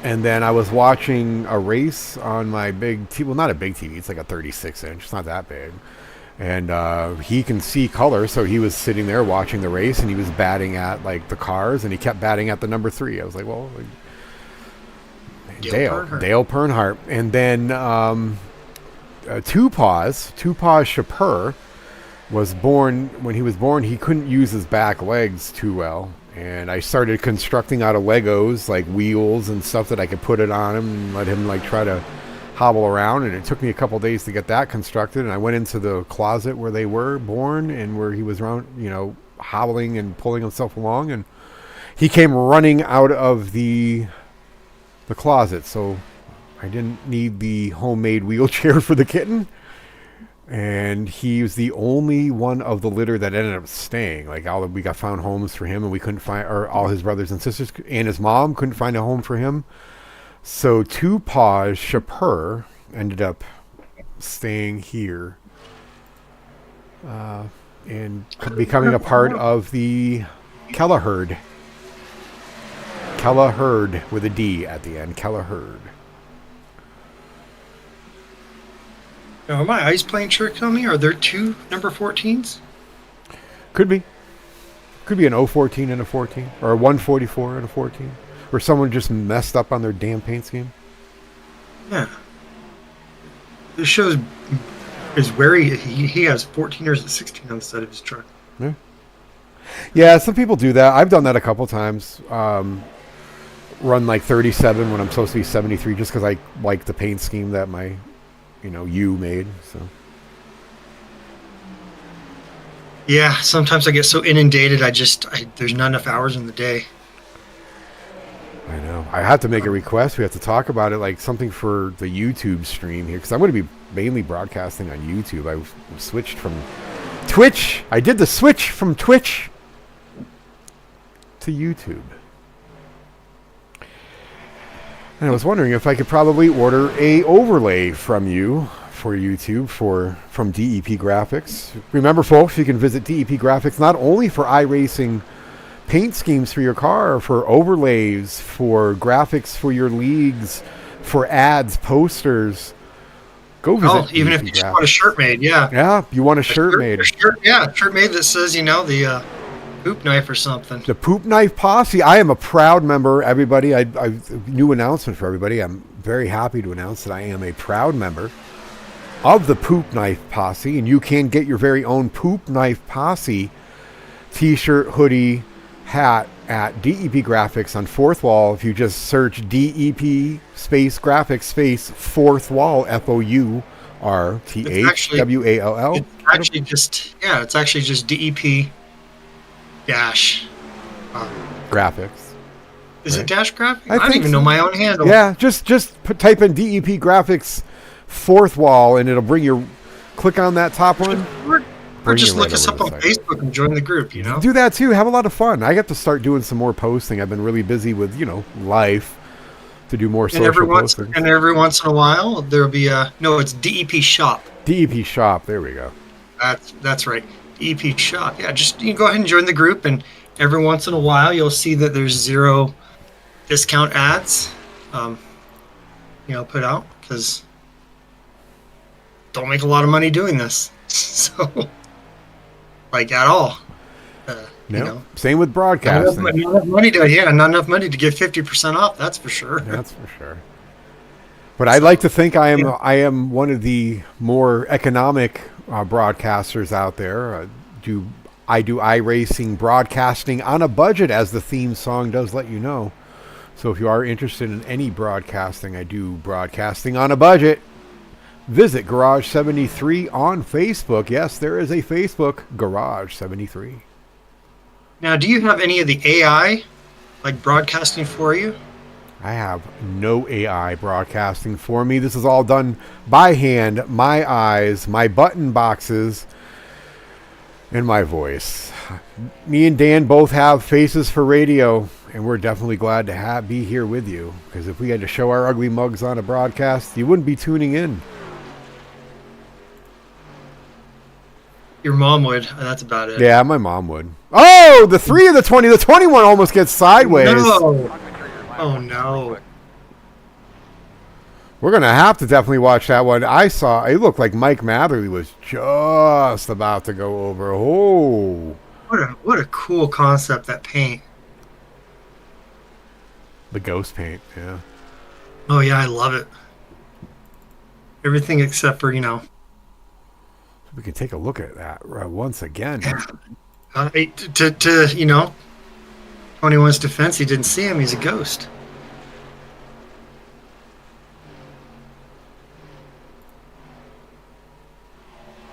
and then I was watching a race on my big TV. Well, not a big TV. It's like a 36-inch. It's not that big. And he can see color, so he was sitting there watching the race, and he was batting at like the cars, and he kept batting at the number 3. I was like, well, Dale Pernhardt. And then Tupac Shakur was born. When he was born, he couldn't use his back legs too well, and I started constructing out of Legos like wheels and stuff that I could put it on him and let him like try to hobble around. And it took me a couple days to get that constructed, and I went into the closet where they were born and where he was around, hobbling and pulling himself along, and he came running out of the closet, so I didn't need the homemade wheelchair for the kitten. And he was the only one of the litter that ended up staying. Like we got found homes for him, and we couldn't find, or all his brothers and sisters and his mom couldn't find a home for him. So Tupac Shakur ended up staying here and becoming a part of the Kelleher. Kelleher with a D at the end. Kelleher. Now, are my eyes playing tricks on me? Are there 2 number 14s? Could be. Could be an 014 and a 14. Or a 144 and a 14. Or someone just messed up on their damn paint scheme. Yeah. This shows is where he has 14 or 16 on the side of his truck. Yeah, some people do that. I've done that a couple times. Run like 37 when I'm supposed to be 73 just because I like the paint scheme that my, you made. So. Yeah, sometimes I get so inundated, there's not enough hours in the day. I know. I have to make a request. We have to talk about it, like something for the YouTube stream here, because I'm going to be mainly broadcasting on YouTube. I switched from Twitch. I did the switch from Twitch to YouTube. And I was wondering if I could probably order a overlay from you for YouTube from DEP Graphics. Remember, folks, you can visit DEP Graphics not only for iRacing paint schemes for your car, for overlays, for graphics for your leagues, for ads, posters, Go visit. Oh, even if you just want a shirt made, yeah. Yeah, you want a shirt made. Shirt made that says, the poop knife or something. The Poop Knife Posse. I am a proud member, everybody. I new announcement for everybody. I'm very happy to announce that I am a proud member of the Poop Knife Posse, and you can get your very own Poop Knife Posse t-shirt, hoodie, hat at DEP Graphics on Fourth Wall. If you just search DEP space graphics space Fourth Wall, FOURTHWALL. It's actually just DEP dash graphics. Is it dash graphics? I don't even know my own handle. Yeah, just type in DEP Graphics Fourth Wall, and it'll bring your. Click on that top one. Or just look us up on Facebook and join the group, Do that too. Have a lot of fun. I get to start doing some more posting. I've been really busy with, life to do more social posting. And every once in a while, there'll be it's DEP Shop. DEP Shop. There we go. That's right. DEP Shop. Yeah, just you go ahead and join the group, and every once in a while, you'll see that there's 0 discount ads, put out, because don't make a lot of money doing this. So, at all. Same with broadcasting. Not enough money to get 50% off. That's for sure. That's for sure. But I'd like to think I am one of the more economic broadcasters out there. I do iRacing broadcasting on a budget, as the theme song does let you know. So if you are interested in any broadcasting, I do broadcasting on a budget. Visit Garage 73 on Facebook. Yes, there is a Facebook, Garage 73. Now, do you have any of the AI, broadcasting for you? I have no AI broadcasting for me. This is all done by hand, my eyes, my button boxes, and my voice. Me and Dan both have faces for radio, and we're definitely glad to be here with you. Because if we had to show our ugly mugs on a broadcast, you wouldn't be tuning in. Your mom would. That's about it. Yeah, my mom would. Oh, the 3 of the 20. The 21 almost gets sideways. No. Oh, no. We're going to have to definitely watch that one. I saw, it looked like Mike Matherly was just about to go over. Oh. What a cool concept, that paint. The ghost paint, yeah. Oh, yeah, I love it. Everything except for, We can take a look at that once again. To 21's defense, he didn't see him. He's a ghost.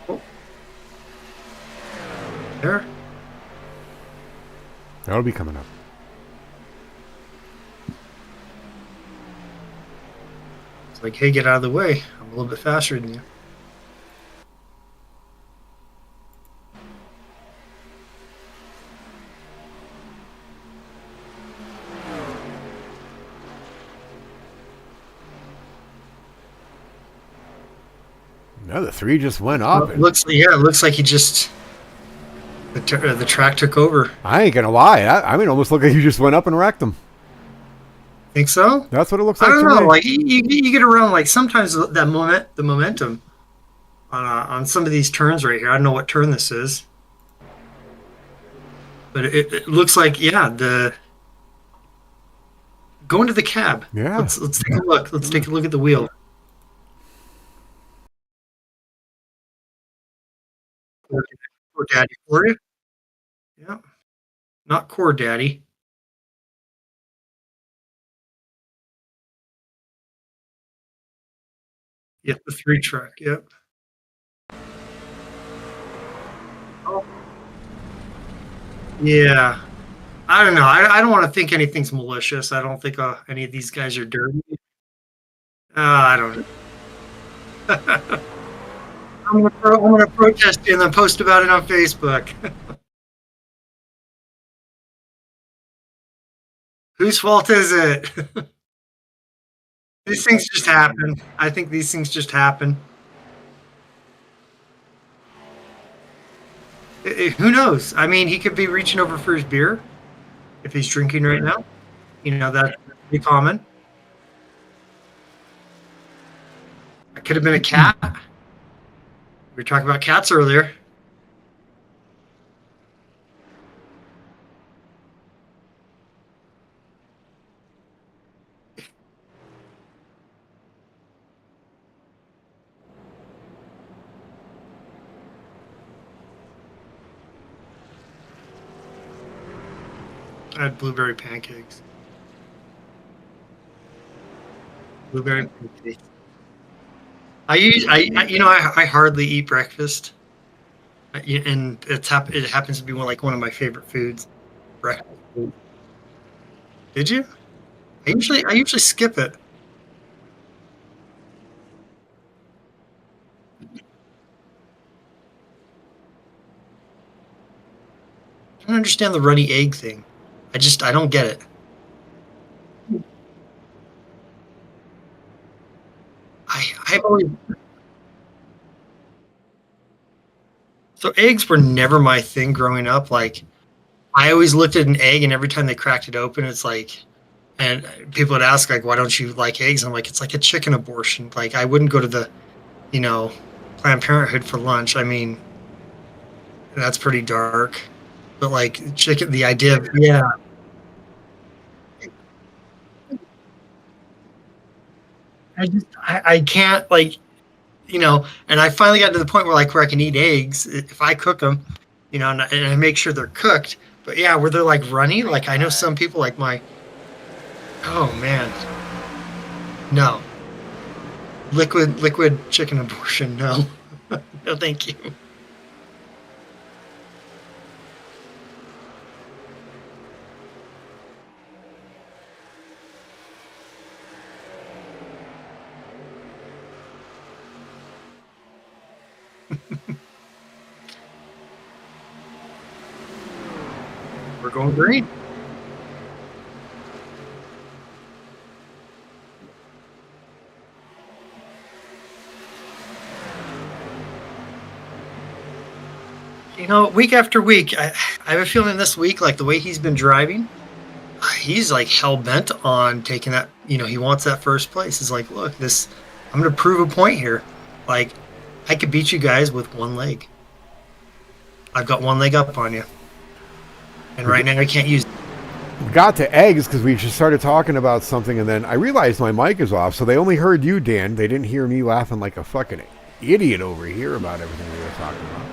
Oh. There. That'll be coming up. It's like, hey, get out of the way. I'm a little bit faster than you. No, the 3 just went up. It looks like he just the track took over. I ain't gonna lie. I mean, almost look like you just went up and wrecked him. Think so? That's what it looks like. I don't to know. me. You get around sometimes the momentum on some of these turns right here. I don't know what turn this is, but it looks like the go into the cab. Yeah. Let's take a look. Let's take a look at the wheel. Core Daddy for you. Yeah. Not Core Daddy. Yep, the 3 truck. Yep. Oh. Yeah. I don't know. I don't want to think anything's malicious. I don't think any of these guys are dirty. I don't know. I'm gonna protest you and then post about it on Facebook. Whose fault is it? These things just happen. I think these things just happen. Who knows? I mean, he could be reaching over for his beer if he's drinking right now. That's pretty common. It could have been a cat. We were talking about cats earlier. I had blueberry pancakes. Blueberry pancakes. I hardly eat breakfast, and it happens to be one of my favorite foods. Breakfast food. Did you? I usually skip it. I don't understand the runny egg thing. I don't get it. I've always so eggs were never my thing growing up. Like I always looked at an egg, and every time they cracked it open, it's like, and people would ask like, "Why don't you like eggs?" I'm like, "It's like a chicken abortion." Like I wouldn't go to the, you know, Planned Parenthood for lunch. I mean, that's pretty dark. But like chicken, the idea of yeah, I can't like and I finally got to the point where I can eat eggs if I cook them, and I make sure they're cooked. But yeah, where they're like runny, like I know some people like my oh man, no liquid chicken abortion, no, no, thank you. We're going green. Week after week, I have a feeling this week, like the way he's been driving, he's like hell bent on taking that. He wants that first place. He's like, look, I'm going to prove a point here. Like, I could beat you guys with one leg. I've got one leg up on you, and right now I can't use it. We got to eggs because we just started talking about something, and then I realized my mic is off, so they only heard you, Dan. They didn't hear me laughing like a fucking idiot over here about everything we were talking about.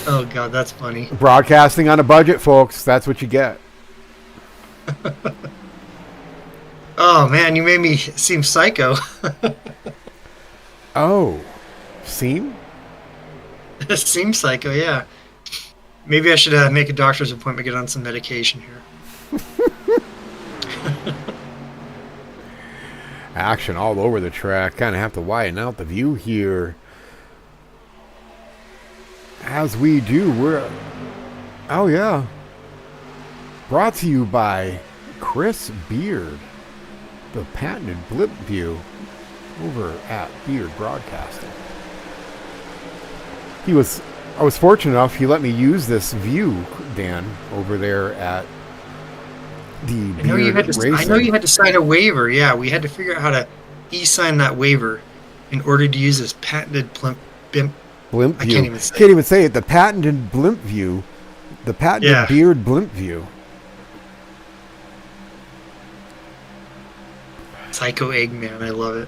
Oh God, that's funny. Broadcasting on a budget, folks. That's what you get. Oh man, you made me seem psycho. Oh, seem? Seems psycho, yeah. Maybe I should make a doctor's appointment, get on some medication here. Action all over the track. Kind of have to widen out the view here. As we do, oh yeah. Brought to you by Chris Beard, the patented blip view over at Beard Broadcasting. I was fortunate enough, he let me use this view, Dan, over there at the Beard Racing. I know you had to sign a waiver. Yeah, we had to figure out how to e-sign that waiver in order to use this patented blimp view. I can't even say it. The patented blimp view. The patented Beard blimp view. Psycho Eggman, I love it.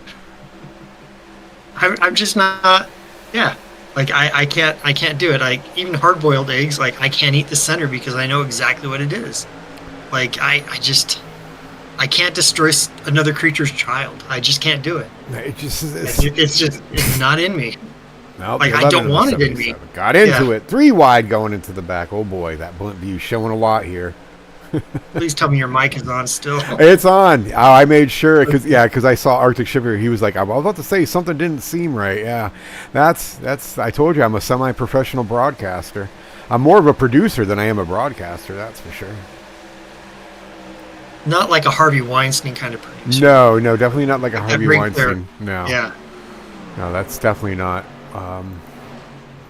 I'm just not. Yeah, like I can't do it. Even hard-boiled eggs, like I can't eat the center because I know exactly what it is. Like I can't destroy another creature's child. I just can't do it. It's not in me. No, like I don't want it in me. Got into it. 3 wide going into the back. Oh boy, that blimp view showing a lot here. Please tell me your mic is on still. It's on. Oh, I made sure because I saw Arctic Shipper. He was like, I was about to say something didn't seem right. Yeah, that's. I told you I'm a semi-professional broadcaster. I'm more of a producer than I am a broadcaster. That's for sure. Not like a Harvey Weinstein kind of producer. No, definitely not like a Harvey Weinstein. No. Yeah. No, that's definitely not.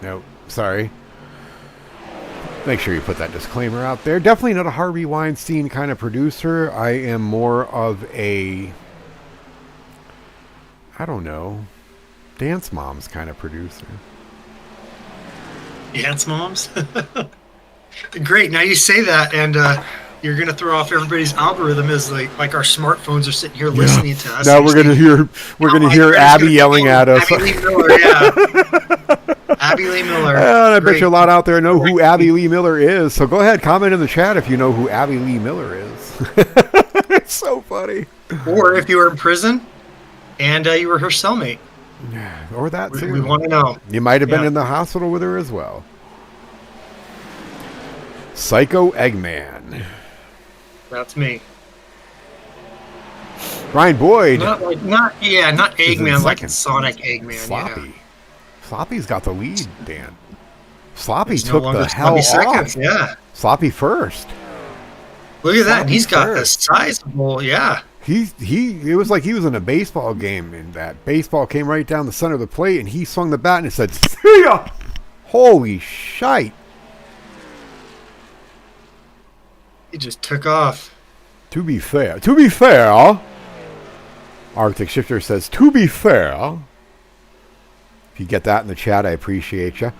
No, sorry. Make sure you put that disclaimer out there. Definitely not a Harvey Weinstein kind of producer. I am more of a, I don't know, Dance Mom's kind of producer. Dance moms. Great. Now you say that, and you're gonna throw off everybody's algorithm as like our smartphones are sitting here listening to us. Now we're gonna hear Abby yelling at us. Abby Lee Miller, yeah. Abby Lee Miller. And I bet you a lot out there know who Abby Lee Miller is. So go ahead, comment in the chat if you know who Abby Lee Miller is. It's so funny. Or if you were in prison and you were her cellmate. Or that too. We want to know. You might have been in the hospital with her as well. Psycho Eggman. That's me. Ryan Boyd. Not Eggman, like Sonic Eggman. Sloppy. Yeah. Sloppy's got the lead, Dan. Sloppy He's took no the hell off. Seconds, yeah. Sloppy first. Look at that. Sloppy He's got first. a sizable, yeah. It was like he was in a baseball game, and that baseball came right down the center of the plate, and he swung the bat and it said, "See ya!" Holy shite. He just took off. To be fair, Arctic Shifter says, to be fair. If you get that in the chat, I appreciate you.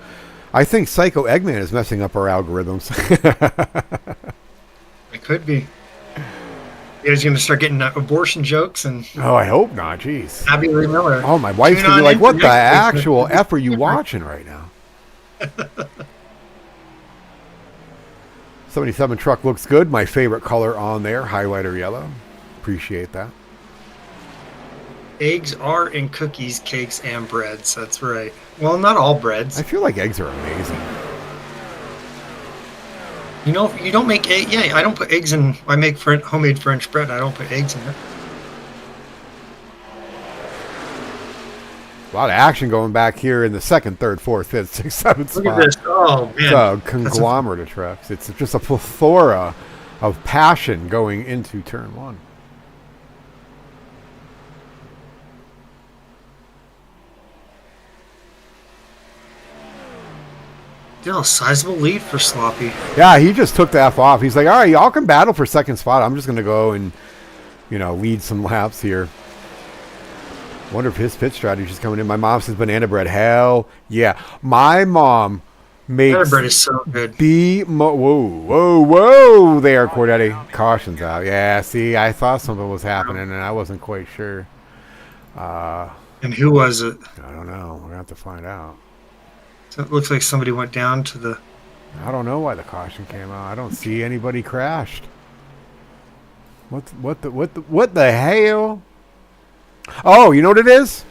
I think Psycho Eggman is messing up our algorithms. It could be. You guys going to start getting abortion jokes and Oh, I hope not. Jeez. Abby Lee Miller. Oh, my wife's Tune going to be on like, in what for the next week." actual F are you watching right now? 77 truck looks good. My favorite color on there, highlighter yellow. Appreciate that. Eggs are in cookies, cakes, and breads. That's right. Well, not all breads. I feel like eggs are amazing. You know, you don't make egg. Yeah, I don't put eggs in. I make homemade French bread. I don't put eggs in it. A lot of action going back here in the second, third, fourth, fifth, sixth, seventh Look spot. at this. Oh, man. It's a conglomerate of trucks. It's just a plethora of passion going into turn one. Still a sizable lead for Sloppy. Yeah, he just took the F off. He's like, all right, y'all can battle for second spot. I'm just going to go and, lead some laps here. Wonder if his pit strategy's coming in. My mom says banana bread. Hell yeah. My mom makes Banana bread is so good. Whoa there, Cordetti. Caution's out. Yeah, see, I thought something was happening, and I wasn't quite sure. And who was it? I don't know. We're going to have to find out. So it looks like somebody went down to the... I don't know why the caution came out. I don't see anybody crashed. What the hell? Oh, you know what it is?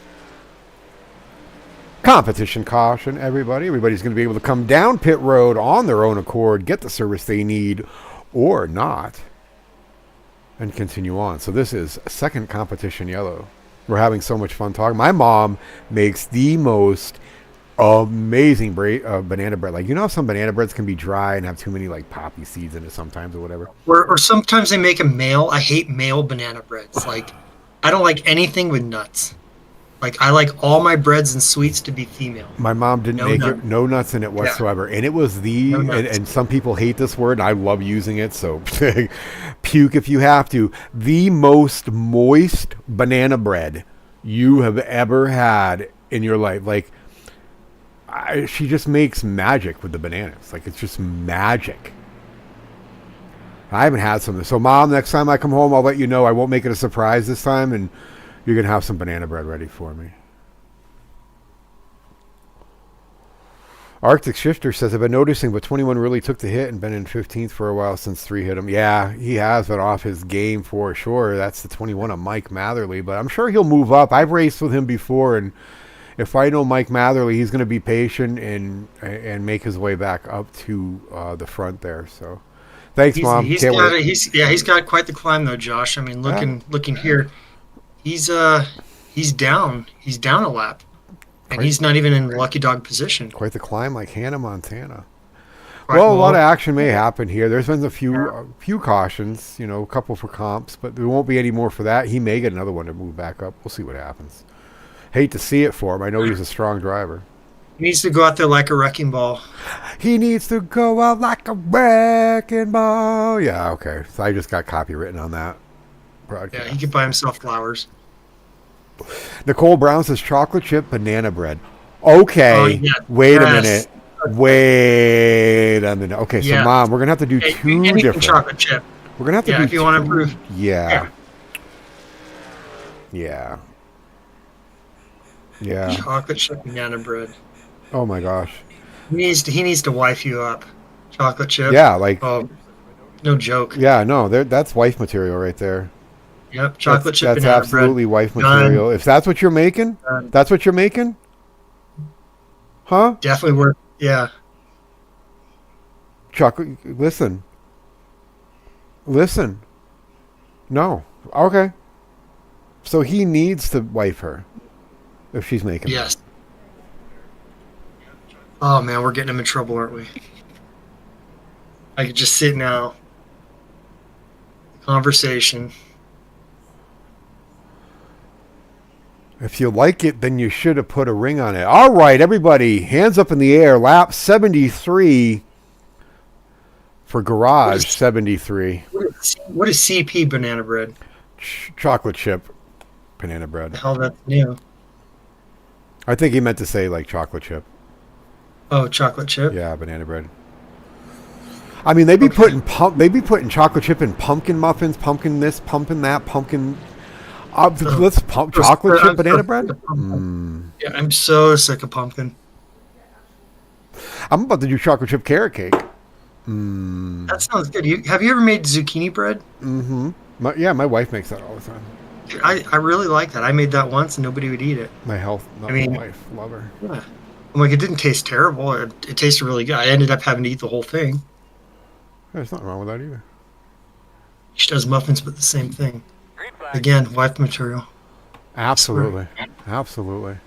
Competition caution, everybody. Everybody's going to be able to come down pit road on their own accord, get the service they need or not, and continue on. So this is second competition yellow. We're having so much fun talking. My mom makes the most amazing banana bread. Like, some banana breads can be dry and have too many poppy seeds in it sometimes or whatever. Or sometimes they make a male. I hate male banana breads. Like, I don't like anything with nuts. Like, I like all my breads and sweets to be female. My mom didn't make it, no nuts in it whatsoever. Yeah. And it was and some people hate this word, and I love using it, so puke if you have to. The most moist banana bread you have ever had in your life. Like, she just makes magic with the bananas. Like, it's just magic. I haven't had some of this. So, Mom, next time I come home, I'll let you know. I won't make it a surprise this time, and you're going to have some banana bread ready for me. Arctic Shifter says, I've been noticing, but 21 really took the hit and been in 15th for a while since 3 hit him. Yeah, he has been off his game for sure. That's the 21 of Mike Matherly, but I'm sure he'll move up. I've raced with him before, and if I know Mike Matherly, he's going to be patient and make his way back up to the front there. So, thanks, Mom. He's got quite the climb though, Josh. I mean, looking here, he's down a lap, and he's not even in lucky dog position. Quite the climb, like Hannah Montana. Well, a lot of action may happen here. There's been a few cautions, a couple for comps, but there won't be any more for that. He may get another one to move back up. We'll see what happens. Hate to see it for him. I know he's a strong driver. He needs to go out there like a wrecking ball. He needs to go out like a wrecking ball. Yeah, okay. So I just got copywritten on that broadcast. Yeah, he could buy himself flowers. Nicole Brown says chocolate chip banana bread. Okay, Oh, yeah. wait a Yes. minute. Wait a minute. Okay, so Yeah. Mom, we're gonna have to do Hey, two anything different. chocolate chip. We're gonna have to Yeah, do if you want to two- improve. Yeah. Yeah. Yeah. Chocolate chip banana bread. Oh my gosh. He needs to wife you up. Chocolate chip. Yeah, like Oh, no joke. yeah, no, that's wife material right there. Yep. Chocolate That's, chip that's banana absolutely bread. wife Done. material. If that's what you're making, Done. that's what you're making? Huh? Definitely worth. Yeah. Chocolate. Listen. Listen. No. Okay. So he needs to wife her if she's making. Yes. Oh man, we're getting him in trouble, aren't we? I could just sit now. Conversation. If you like it, then you should have put a ring on it. All right, everybody, hands up in the air. Lap 73 for Garage 73. What is CP banana bread? Chocolate chip banana bread. The hell, that's new. I think he meant to say like chocolate chip. Oh, chocolate chip. Yeah, banana bread. I mean, they be Okay. putting chocolate chip in pumpkin muffins, pumpkin this, pumpkin that, pumpkin. Let's pump I'm chocolate so chip banana sick bread. of pumpkin. Yeah, I'm so sick of pumpkin. I'm about to do chocolate chip carrot cake. That sounds good. Have you ever made zucchini bread? Mm-hmm. My wife makes that all the time. I really like that. I made that once and nobody would eat it. My health, not I mean- my wife, love her. Yeah. I'm like, it didn't taste terrible. It tasted really good. I ended up having to eat the whole thing. There's nothing wrong with that either. She does muffins, but the same thing. Again, wife material. Absolutely, absolutely.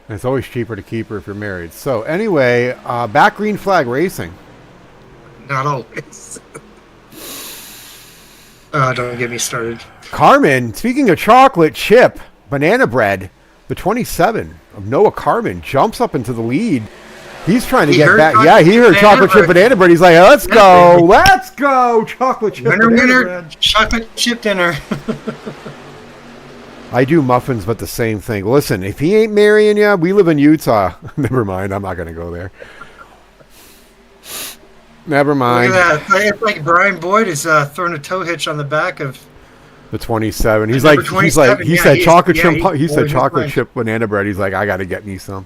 And it's always cheaper to keep her if you're married. So anyway, back green flag racing. Not always. Don't get me started. Carmen, speaking of chocolate chip banana bread, the 27 of Noah Carmen jumps up into the lead. He's trying to He get heard back. chocolate Yeah, he chip heard banana chocolate chip bread. banana bread. He's like, let's Yeah, go, baby. let's go, chocolate chip Winner, banana winner, bread. chocolate chip dinner. I do muffins, but the same thing. Listen, if he ain't marrying you, we live in Utah. Never mind, I'm not going to go there. Never Look mind. at that. It's like Brian Boyd is throwing a tow hitch on the back of. The 27. He's Number like, 27, he yeah, said he's- chocolate yeah, chip. he's He said always chocolate right. chip banana bread. He's like, I got to get me some.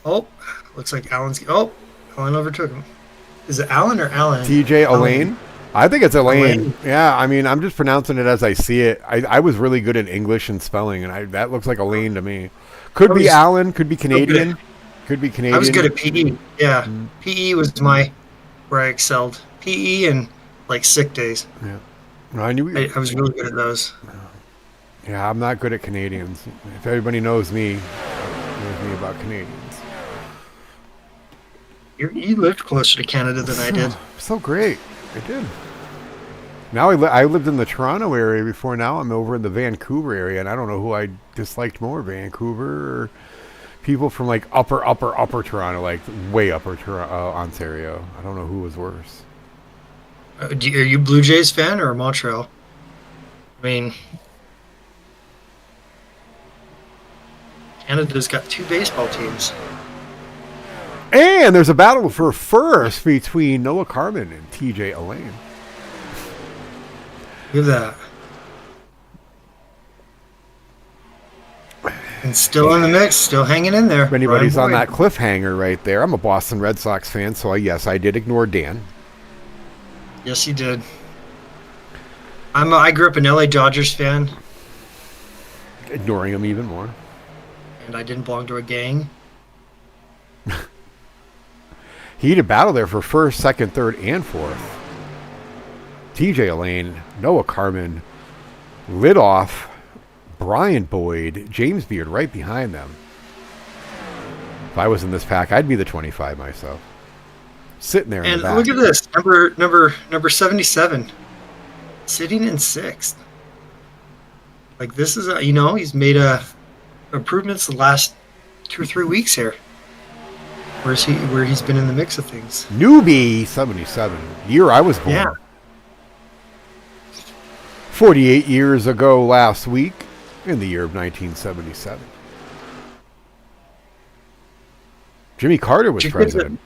Oh, looks like Alan's. Oh, Alan overtook him. Is it Alan or Alan? TJ Elaine. I think it's Elaine. Elaine. Yeah, I mean, I'm just pronouncing it as I see it. I was really good at English and spelling, and that looks like Elaine to me. Could I be was Alan. Could be Canadian. good. Could be Canadian. I was good at PE. Yeah, PE was where I excelled. PE and like sick days. Yeah. No, I knew. I was really good at those. Yeah, I'm not good at Canadians. If everybody knows me about Canadians. You lived closer to Canada than I did. So great. I did. Now I lived in the Toronto area before. Now I'm over in the Vancouver area, and I don't know who I disliked more, Vancouver or people from like upper Toronto, like way upper Ontario. I don't know who was worse. Are you Blue Jays fan or Montreal? I mean, Canada's got two baseball teams. And there's a battle for first between Noah Carmen and TJ Elaine. Look at that. And still in the mix, still hanging in there. If anybody's on Brian that cliffhanger right there, I'm a Boston Red Sox fan, so yes, I did ignore Dan. Boyd. Yes, you did. I grew up an LA Dodgers fan, Ignoring him even more. and I didn't belong to a gang. He had a battle there for first, second, third, and fourth. TJ Elaine, Noah Carmen, lit off, Brian Boyd, James Beard right behind them. If I was in this pack, I'd be the 25 myself. Sitting there in And the back. look at this, number 77, sitting in sixth. Like this is he's made improvements the last 2 or 3 weeks here. where he's been in the mix of things. Newbie 77, year I was born. Yeah. 48 years ago last week, in the year of 1977. Jimmy Carter was president.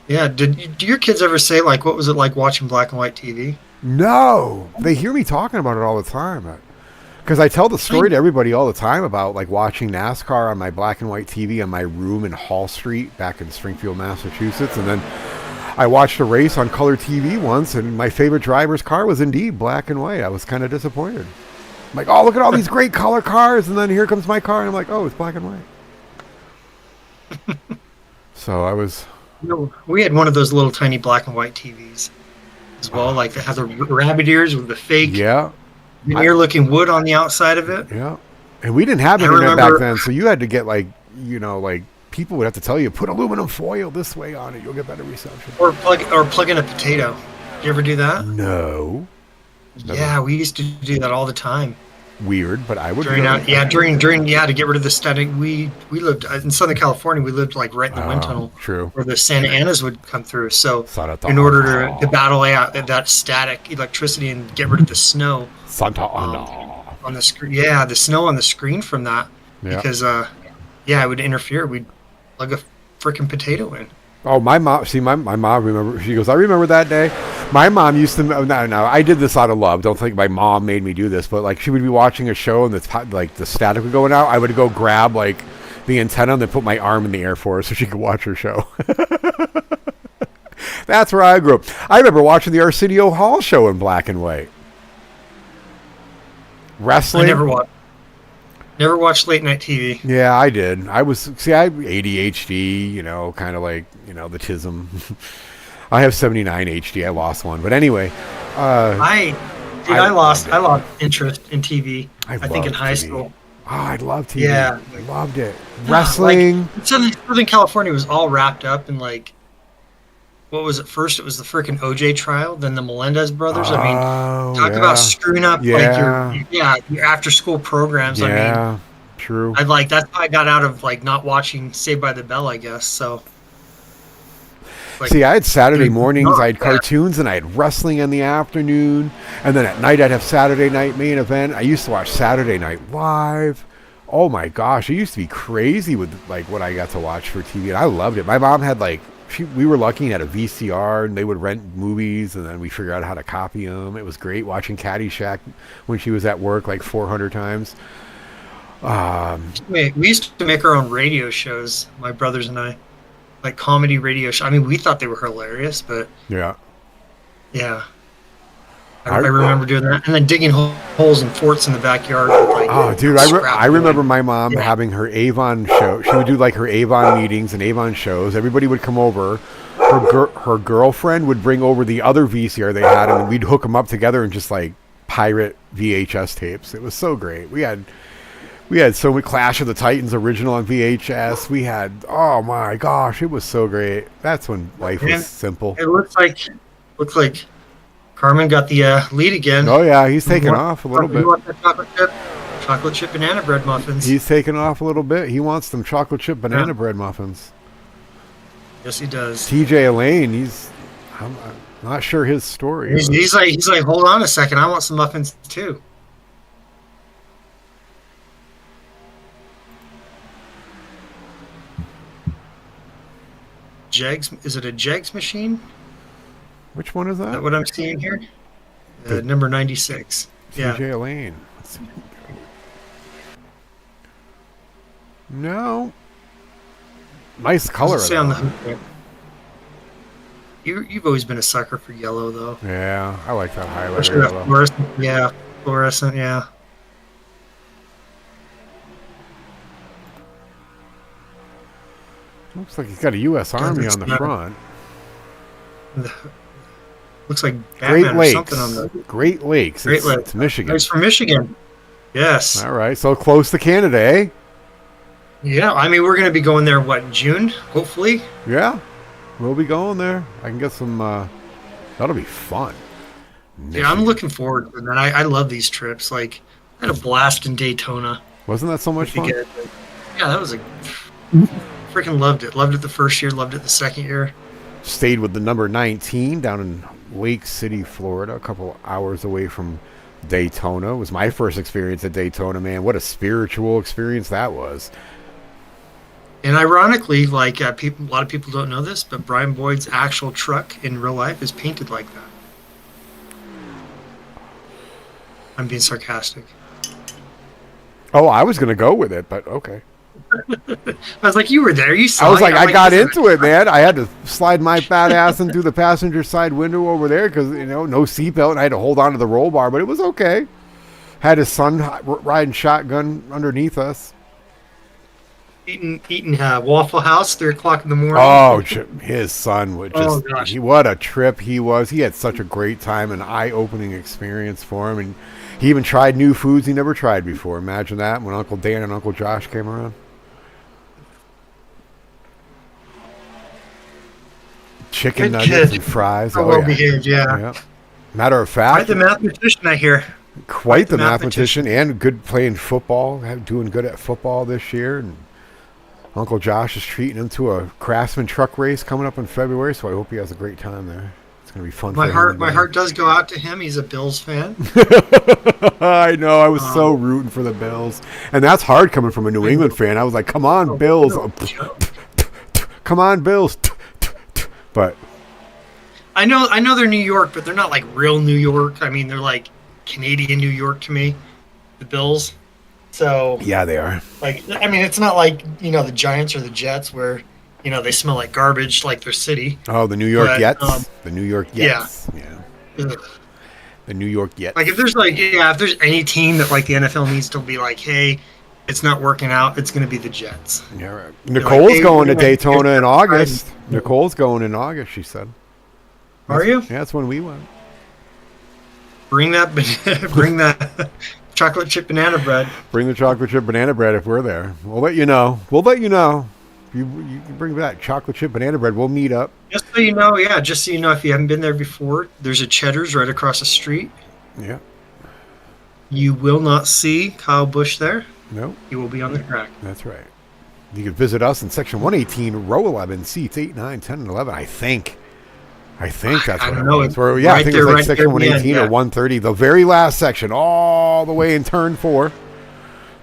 Yeah, do your kids ever say, like, what was it like watching black and white TV? No, they hear me talking about it all the time. Because I tell the story to everybody all the time about like watching NASCAR on my black and white TV on my room in Hall Street back in Springfield, Massachusetts. And then I watched a race on color TV once, and my favorite driver's car was indeed black and white. I was kind of disappointed. I'm like, oh, look at all these great color cars. And then here comes my car, and I'm like, oh, it's black and white. So I was... We had one of those little tiny black and white TVs as well, like that has the rabbit ears with the fake veneer-looking wood on the outside of it. Yeah, and we didn't have internet back then, so you had to get like people would have to tell you, put aluminum foil this way on it, you'll get better reception. Or plug in a potato. You ever do that? No. Never. Yeah, we used to do that all the time. Weird, but I would. During to get rid of the static. We lived in Southern California. We lived like right in the wind tunnel, true, where the Santa Anas would come through. So in order to battle out that static electricity and get rid of the snow, Santa Ana on the screen. Yeah, the snow on the screen from that because it would interfere. We'd plug a freaking potato in. Oh, my mom. See, my mom remember. She goes, I remember that day. My mom used to. No, I did this out of love. Don't think my mom made me do this, but like she would be watching a show and the static would go out. I would go grab like the antenna and then put my arm in the air for her so she could watch her show. That's where I grew up. I remember watching the Arsenio Hall show in black and white. Wrestling. I never watched late night TV. Yeah, I did. I have ADHD, kind of like, the tism. I have 79 HD. I lost one. But anyway. I lost interest in TV, I think in high school. Oh, I love TV. Yeah. I loved it. Wrestling. Southern California was all wrapped up in like, what was it first? It was the freaking OJ trial, then the Melendez brothers. I mean, talk about screwing up like your after school programs. Yeah, I mean, true. That's how I got out of like not watching Saved by the Bell, I guess. So see, I had Saturday mornings, I had cartoons, and I had wrestling in the afternoon, and then at night I'd have Saturday night main event. I used to watch Saturday Night Live. Oh my gosh, it used to be crazy with like what I got to watch for TV, and I loved it. My mom had like, we were lucky and had a VCR, and they would rent movies, and then we figured out how to copy them. It was great watching Caddyshack when she was at work like 400 times. We used to make our own radio shows, my brothers and I, like comedy radio shows. I mean, we thought they were hilarious, but yeah. I remember doing that, and then digging holes and forts in the backyard. With, like, I remember my mom having her Avon show. She would do like her Avon meetings and Avon shows. Everybody would come over. Her girlfriend would bring over the other VCR they had, and we'd hook them up together and just like pirate VHS tapes. It was so great. We had so much Clash of the Titans original on VHS. We had, oh my gosh, it was so great. That's when life was simple. It looks like Carmen got the lead again. Oh yeah, he's taking off a little bit. You want that chocolate chip banana bread muffins? He's taking off a little bit. He wants them chocolate chip banana bread muffins. Yes, he does. TJ Elaine, I'm not sure his story. He's like, hold on a second, I want some muffins too. Jegs? Is it a Jegs machine? Which one is that? Is that what I'm seeing here? Number 96. TJ Elaine. No. Nice color. Say on the hoop. You've always been a sucker for yellow, though. Yeah, I like that highlighter yellow. Fluorescent, yeah. Looks like he's got a U.S. Army on the front. Looks like Batman Great Lakes. Or something on the Great Lakes. It's Michigan. It's from Michigan. Yes. All right, so close to Canada, eh? Yeah, I mean, we're going to be going there, June, hopefully? Yeah, we'll be going there. I can get some, that'll be fun. Michigan. Yeah, I'm looking forward to that. I love these trips. Like, I had a blast in Daytona. Wasn't that so much fun? Yeah, that was a Freaking loved it. Loved it the first year. Loved it the second year. Stayed with the number 19 down in Lake City, Florida, a couple hours away from Daytona. It was my first experience at Daytona, man. What a spiritual experience that was. And ironically, like a lot of people don't know this, but Brian Boyd's actual truck in real life is painted like that. I'm being sarcastic. Oh, I was going to go with it, but okay. I was like, you were there. You saw I was it. like, I'm I got "This is into it, man. I had to slide my fat ass into the passenger side window over there because, no seatbelt, and I had to hold on to the roll bar, but it was okay. Had his son riding shotgun underneath us. eating Waffle House 3 o'clock in the morning. Oh, his son would Oh, just, gosh. what a trip he was. He had such a great time, an eye-opening experience for him. And he even tried new foods he never tried before. Imagine that when Uncle Dan and Uncle Josh came around. Chicken Good nuggets kid. and fries. So Oh, well yeah. behaved, yeah. Yeah. Matter of Quite fact, the mathematician, I hear. quite the mathematician. mathematician and good playing football, doing good at football this year. And Uncle Josh is treating him to a Craftsman truck race coming up in February, so I hope he has a great time there. It's going to be fun My for heart, him. my heart does go out to him. He's a Bills fan. I know. I was so rooting for the Bills. And that's hard coming from a New England fan. I was like, come on, Bills. Come on, Bills. But I know they're New York, but they're not like real New York. I mean, they're like Canadian New York to me, the Bills. So, yeah, they are. like, I mean, it's not like, the Giants or the Jets where, they smell like garbage like their city. Oh, the New York But, Jets. The New York Jets. Yeah. Ugh. The New York Jets. Like, if there's any team that, like, the NFL needs to be like, hey, it's not working out, it's going to be the Jets. Yeah, right. Nicole's hey, going to we're gonna Daytona get in that August. Friday. Nicole's going in August, she said. Are you? Yeah, that's when we went. Bring that chocolate chip banana bread. Bring the chocolate chip banana bread if we're there. We'll let you know. You can bring back chocolate chip banana bread. We'll meet up. Just so you know, if you haven't been there before, there's a Cheddar's right across the street. Yeah. You will not see Kyle Busch there. No, He will be on the track. that's right. You can visit us in section 118, row 11, seats 8, 9, 10, and 11. I think that's I what don't it know. was. I Right think there, it was like right section there at the 118 end, or yeah. 130, the very last section, all the way in turn 4.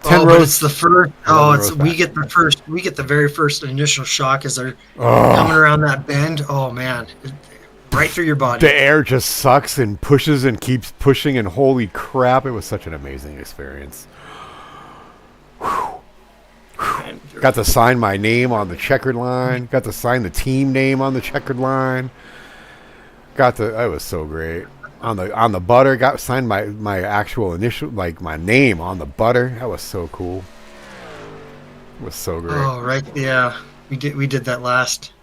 10 But rows. it's the first. 11 rows We back. get the first. We get the very first initial shock as they're Oh. coming around that bend. Oh man, right through your body. The air just sucks and pushes and keeps pushing, and holy crap, it was such an amazing experience. Got to sign my name on the checkered line. Got to sign the team name on the checkered line. That was so great. On the butter, got signed my actual initial, like my name on the butter. That was so cool. It was so great. Oh right, yeah. We did that last.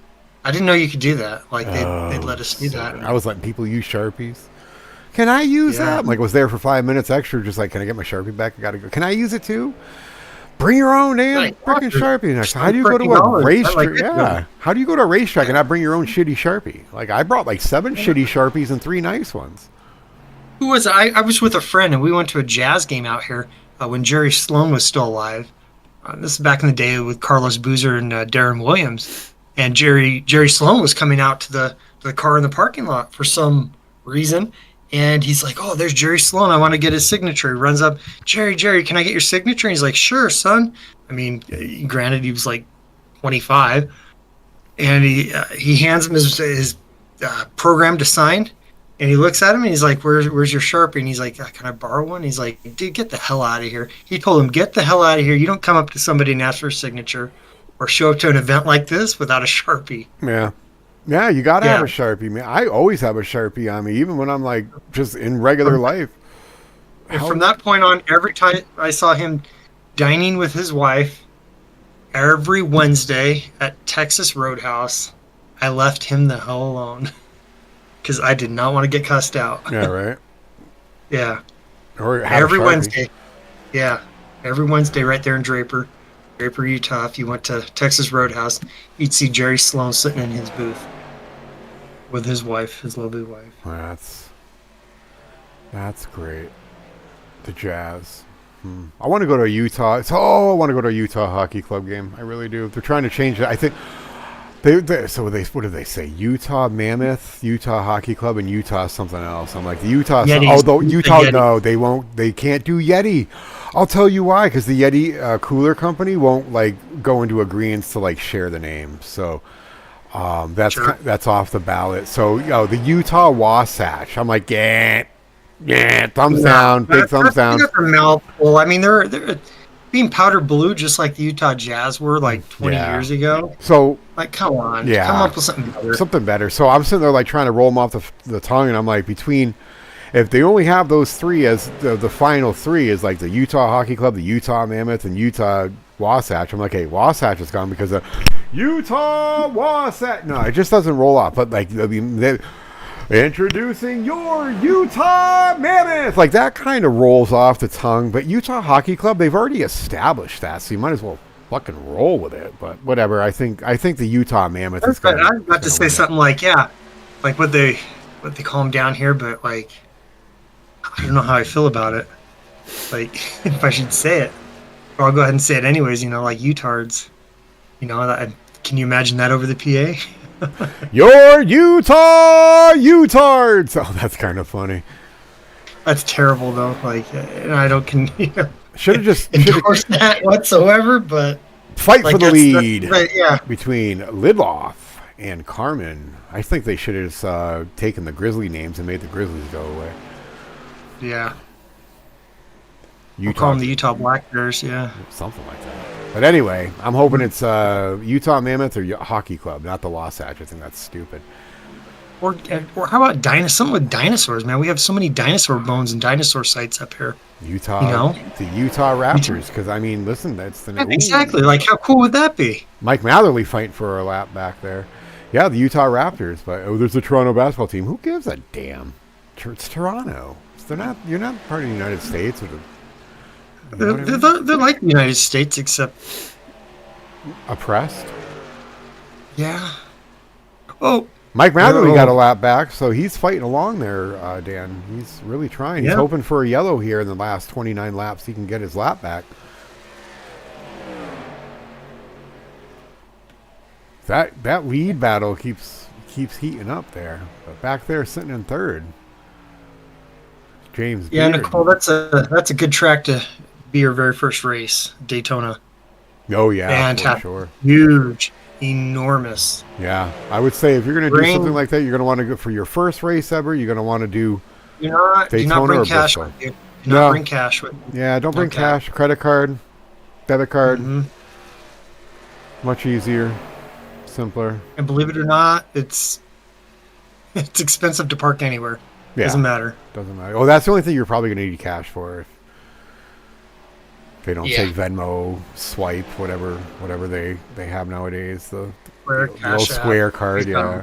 I didn't know you could do that. Like they'd Oh, let us do so that. good. I was letting people use Sharpies. Can I use Yeah. that? I'm like, was there for 5 minutes extra. Just like, can I get my Sharpie back? I gotta go. Can I use it too? Bring your own damn Like, freaking Sharpie next time. How do you go to a $30. I racetrack? like it. Yeah. How do you go to a racetrack and not bring your own shitty Sharpie? Like, I brought like 7 shitty Sharpies and 3 nice ones. Who was it? I was with a friend and we went to a jazz game out here when Jerry Sloan was still alive. This is back in the day with Carlos Boozer and Darren Williams. And Jerry Sloan was coming out to the car in the parking lot for some reason. And he's like, oh, there's Jerry Sloan. I want to get his signature. He runs up, Jerry, can I get your signature? And he's like, sure, son. I mean, granted, he was like 25. And he hands him his program to sign. And he looks at him and he's like, where's your Sharpie? And he's like, can I borrow one? He's like, dude, get the hell out of here. He told him, get the hell out of here. You don't come up to somebody and ask for a signature or show up to an event like this without a Sharpie. Yeah. Yeah, you got to have Yeah. a Sharpie, man. I always have a Sharpie on me, even when I'm like just in regular life. And from that point on, every time I saw him dining with his wife, every Wednesday at Texas Roadhouse, I left him the hell alone because I did not want to get cussed out. Yeah, right. Yeah, Or have a every Sharpie. Wednesday. Yeah, every Wednesday right there in Draper, Utah. If you went to Texas Roadhouse, you'd see Jerry Sloan sitting in his booth with his wife, his lovely wife. That's great. The Jazz. I want to go to a Utah. I want to go to a Utah hockey club game. I really do. They're trying to change it. I think what did they say? Utah Mammoth, Utah Hockey Club, and Utah something else. I'm like the Utah. Yetis. Although Utah, Yeti. no, they won't. They can't do Yeti. I'll tell you why. Because the Yeti cooler company won't like go into agreements to like share the name. So that's off the ballot. So the Utah Wasatch. I'm like thumbs down, big thumbs down. Their mouthful. I mean, they're being powder blue just like the Utah Jazz were like 20 years ago. So like, come on, yeah, come up with something better. Something better. So I'm sitting there like trying to roll them off the tongue, and I'm like, if they only have those three as the final three is like the Utah Hockey Club, the Utah Mammoth, and Utah Wasatch. I'm like, hey, Wasatch is gone because of Utah Wasatch. No, it just doesn't roll off. But like, I mean, introducing your Utah Mammoth. Like that kind of rolls off the tongue. But Utah Hockey Club, they've already established that, so you might as well fucking roll with it. But whatever. I think the Utah Mammoth is going. I was about to say something like what they call them down here, but like I don't know how I feel about it. Like if I should say it, or I'll go ahead and say it anyways. Like Utards. Can you imagine that over the PA? Your Utah Utards. Oh, that's kind of funny. That's terrible though. Like, and I don't should have just endorse that whatsoever. But fight like, for the lead yeah. between Lidloff and Carmen. I think they should have taken the Grizzly names and made the Grizzlies go away. Yeah. Utah, we'll call them the Utah Black Bears. Yeah. Something like that. But anyway, I'm hoping it's Utah Mammoth or Hockey Club, not the Wasatch. I think that's stupid. Or how about something with dinosaurs, man? We have so many dinosaur bones and dinosaur sites up here. Utah, the Utah Raptors. Because I mean, listen, that's the exactly. Like, how cool would that be? Mike Matherly fighting for a lap back there. Yeah, the Utah Raptors. But there's a Toronto basketball team. Who gives a damn? It's Toronto. You're not part of the United States. They're like the United States, except oppressed. Yeah. Oh, Mike Matherly got a lap back, so he's fighting along there, Dan. He's really trying. He's hoping for a yellow here in the last 29 laps. He can get his lap back. That lead battle keeps heating up there. But back there, sitting in third, James. Yeah, Beard. Nicole, that's a good track to be your very first race, Daytona. Oh yeah, fantastic, sure. Huge, enormous. Yeah, I would say if you're going to do something like that, you're going to want to go for your first race ever. You're going to want to do Daytona do not bring or cash Bristol. with you. Do not bring cash with you. Yeah, don't bring cash. Credit card, debit card. Mm-hmm. Much easier, simpler. And believe it or not, it's expensive to park anywhere. Yeah, doesn't matter. Doesn't matter. Oh, that's the only thing you're probably going to need cash for. If they don't take Venmo, Swipe, whatever they have nowadays, the little Square card, yeah.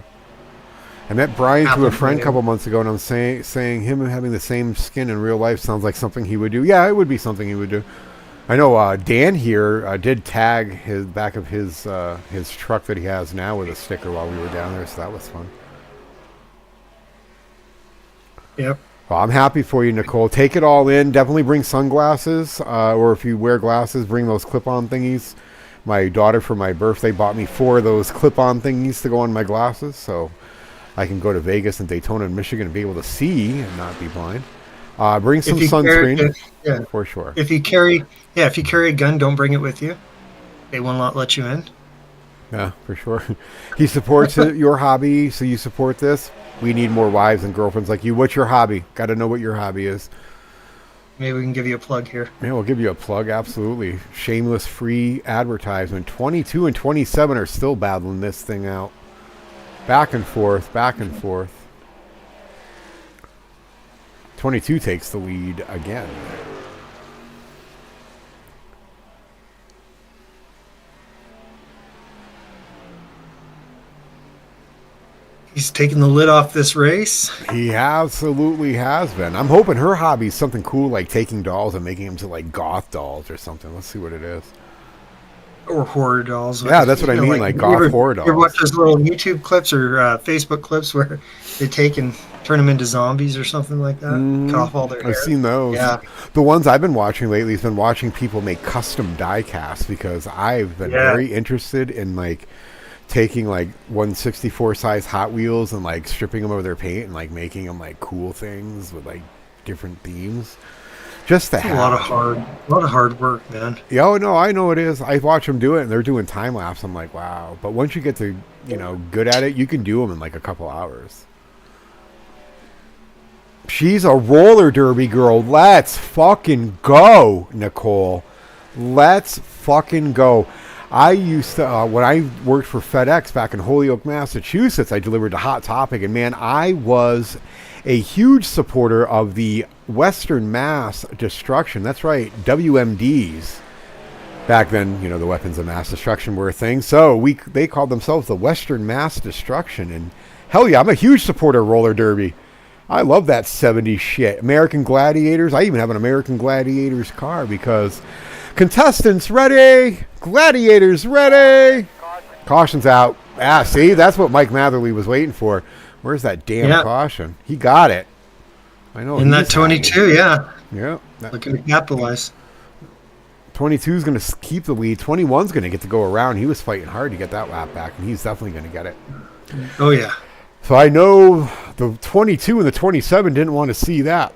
I met Brian through a friend a couple months ago, and I'm saying him having the same skin in real life sounds like something he would do. Yeah, it would be something he would do. I know Dan here did tag his back of his truck that he has now with a sticker while we were down there, so that was fun. Yep. Well, I'm happy for you, Nicole. Take it all in. Definitely bring sunglasses, or if you wear glasses, bring those clip-on thingies. My daughter, for my birthday, bought me 4 of those clip-on thingies to go on my glasses, so I can go to Vegas and Daytona and Michigan and be able to see and not be blind. Bring some sunscreen, for sure. If you carry a gun, don't bring it with you. They will not let you in. Yeah, for sure. He supports your hobby, so you support this. We need more wives and girlfriends like you. What's your hobby? Got to know what your hobby is. Maybe we can give you a plug here. Yeah, we'll give you a plug, absolutely. Shameless free advertisement. 22 and 27 are still battling this thing out. Back and forth, back and forth. 22 takes the lead again. He's taking the lid off this race. He absolutely has been. I'm hoping her hobby is something cool like taking dolls and making them to like goth dolls or something. Let's see what it is. Or horror dolls. Yeah, that's what I mean, like goth horror dolls. You ever watch those little YouTube clips or Facebook clips where they're taking turn them into zombies or something like that. Cut off all their hair. I've seen those. Yeah. The ones I've been watching lately has been watching people make custom die casts because I've been very interested in like taking like 1/64 size Hot Wheels and like stripping them of their paint and like making them like cool things with like different themes. Just to have a lot of hard work, man. Yeah, oh no, I know it is. I watch them do it, and they're doing time lapse. I'm like, wow. But once you get to, good at it, you can do them in like a couple hours. She's a roller derby girl. Let's fucking go, Nicole. Let's fucking go. I used to, when I worked for FedEx back in Holyoke, Massachusetts, I delivered to Hot Topic, and man, I was a huge supporter of the Western Mass Destruction. That's right, WMDs. Back then, the weapons of mass destruction were a thing. So they called themselves the Western Mass Destruction. And hell yeah, I'm a huge supporter of roller derby. I love that 70s shit. American Gladiators. I even have an American Gladiators car because contestants ready, gladiators ready. Caution's out. Ah, see, that's what Mike Matherly was waiting for. Where's that damn caution? He got it. I know. In that 22, yeah. Yeah. Looking to capitalize. 22 is going to keep the lead. 21 is going to get to go around. He was fighting hard to get that lap back, and he's definitely going to get it. Oh, yeah. So I know the 22 and the 27 didn't want to see that.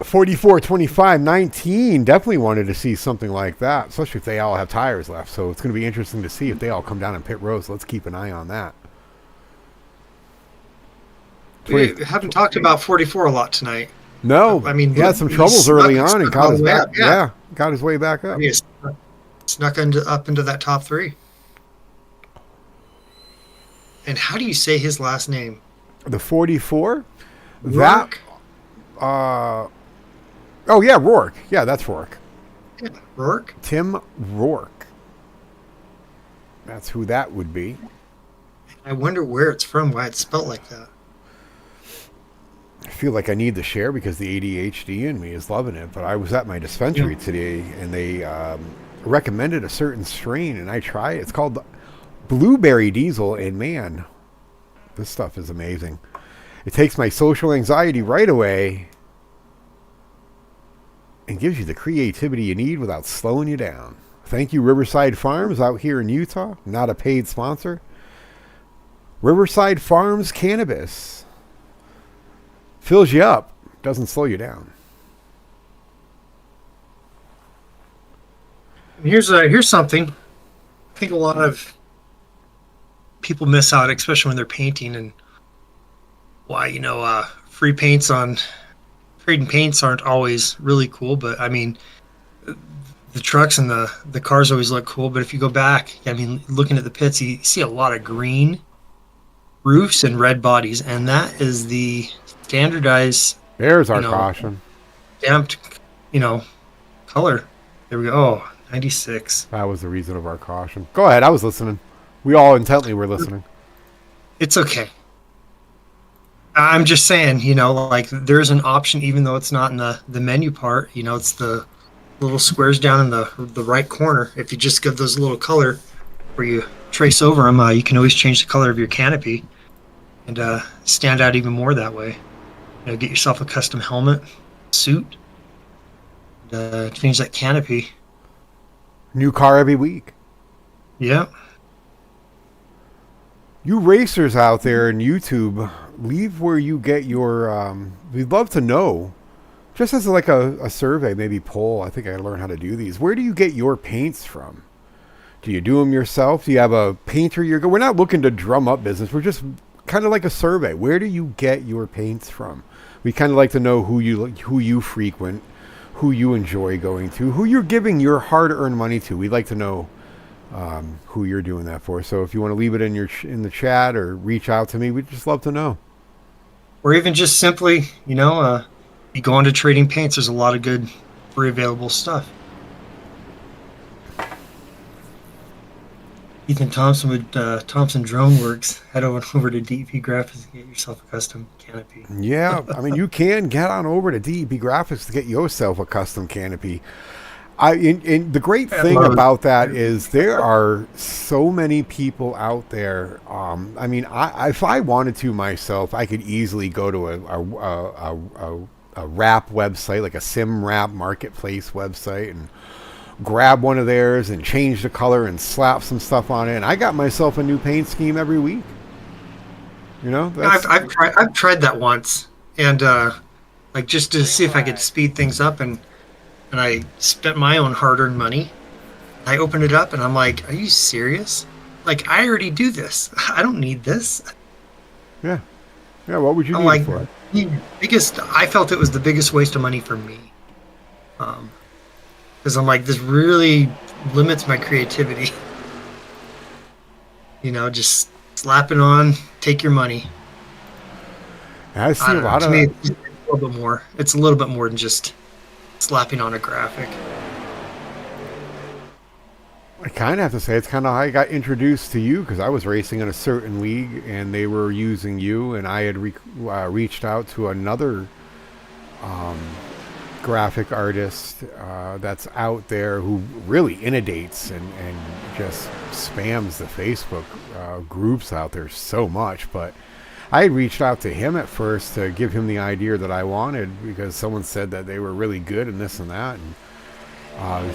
44, 25, 19 definitely wanted to see something like that, especially if they all have tires left. So it's going to be interesting to see if they all come down in pit road. So let's keep an eye on that. We haven't talked about 44 a lot tonight. No, I mean, he had some troubles early on and got his back. Yeah, got his way back up. He snuck up into that top three. And how do you say his last name? The 44. Rourke? Oh yeah, Rourke. Yeah, that's Rourke. Yeah, Rourke. Tim Rourke. That's who that would be. I wonder where it's from. Why it's spelled like that. I feel like I need to share because the ADHD in me is loving it. But I was at my dispensary today, and they recommended a certain strain, and I try it. It's called Blueberry Diesel, and man, this stuff is amazing. It takes my social anxiety right away and gives you the creativity you need without slowing you down. Thank you, Riverside Farms out here in Utah. Not a paid sponsor. Riverside Farms Cannabis. Fills you up, doesn't slow you down. Here's something. I think a lot of people miss out, especially when they're painting, and why free paints on trading paints aren't always really cool. But I mean, the trucks and the cars always look cool. But if you go back, I mean, looking at the pits, you see a lot of green roofs and red bodies, and that is the standardized. There's our caution. Damped, color. There we go. Oh, 96. That was the reason of our caution. Go ahead. I was listening. We all intently were listening. It's okay. I'm just saying, like there's an option, even though it's not in the menu part. It's the little squares down in the right corner. If you just give those a little color where you trace over them, you can always change the color of your canopy and stand out even more that way. Get yourself a custom helmet, suit, change that canopy. New car every week. Yeah. You racers out there in YouTube, leave where you get your. We'd love to know, just as like a survey, maybe poll. I think I learned how to do these. Where do you get your paints from? Do you do them yourself? Do you have a painter? We're not looking to drum up business. We're just kind of like a survey. Where do you get your paints from? We kind of like to know who you frequent, who you enjoy going to, who you're giving your hard-earned money to. We'd like to know who you're doing that for. So if you want to leave it in the chat or reach out to me, we'd just love to know. Or even just simply, you go into Trading Paints. There's a lot of good free available stuff. Ethan Thompson with Thompson Drone Works. Head over to DEP Graphics and get yourself a custom canopy. Yeah, I mean, you can get on over to DEP Graphics to get yourself a custom canopy. And the great thing about that is there are so many people out there. I mean, if I wanted to myself, I could easily go to a wrap website, like a sim wrap marketplace website, and grab one of theirs and change the color and slap some stuff on it. And I got myself a new paint scheme every week. You know, I've tried that once, and like just to see if I could speed things up, and I spent my own hard-earned money. I opened it up, and I'm like, "Are you serious? Like, I already do this. I don't need this." Yeah. What would you I'm need like, for it? I felt it was the biggest waste of money for me, because I'm like, this really limits my creativity. You know, just slap it on, take your money. I see a lot to of. me, it's a little bit more. It's a little bit more than just slapping on a graphic. I kind of have to say it's kind of how I got introduced to you, because I was racing in a certain league and they were using you, and I had reached out to another graphic artist that's out there who really inundates and just spams the Facebook groups out there so much. But I had reached out to him at first to give him the idea that I wanted, because someone said that they were really good and this and that. And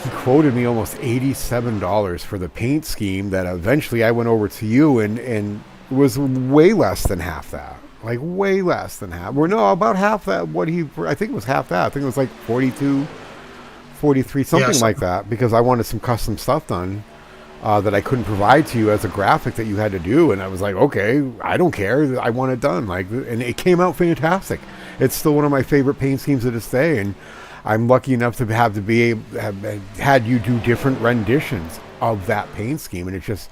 he quoted me almost $87 for the paint scheme that eventually I went over to you, and it was way less than half that. Like way less than half. Well, no, about half that. I think it was half that. I think it was like 42, 43, something like that, because I wanted some custom stuff done that I couldn't provide to you as a graphic that you had to do. And I was like, okay, I don't care. I want it done. Like, and it came out fantastic. It's still one of my favorite paint schemes to this day. And I'm lucky enough to have had you do different renditions of that paint scheme, and it just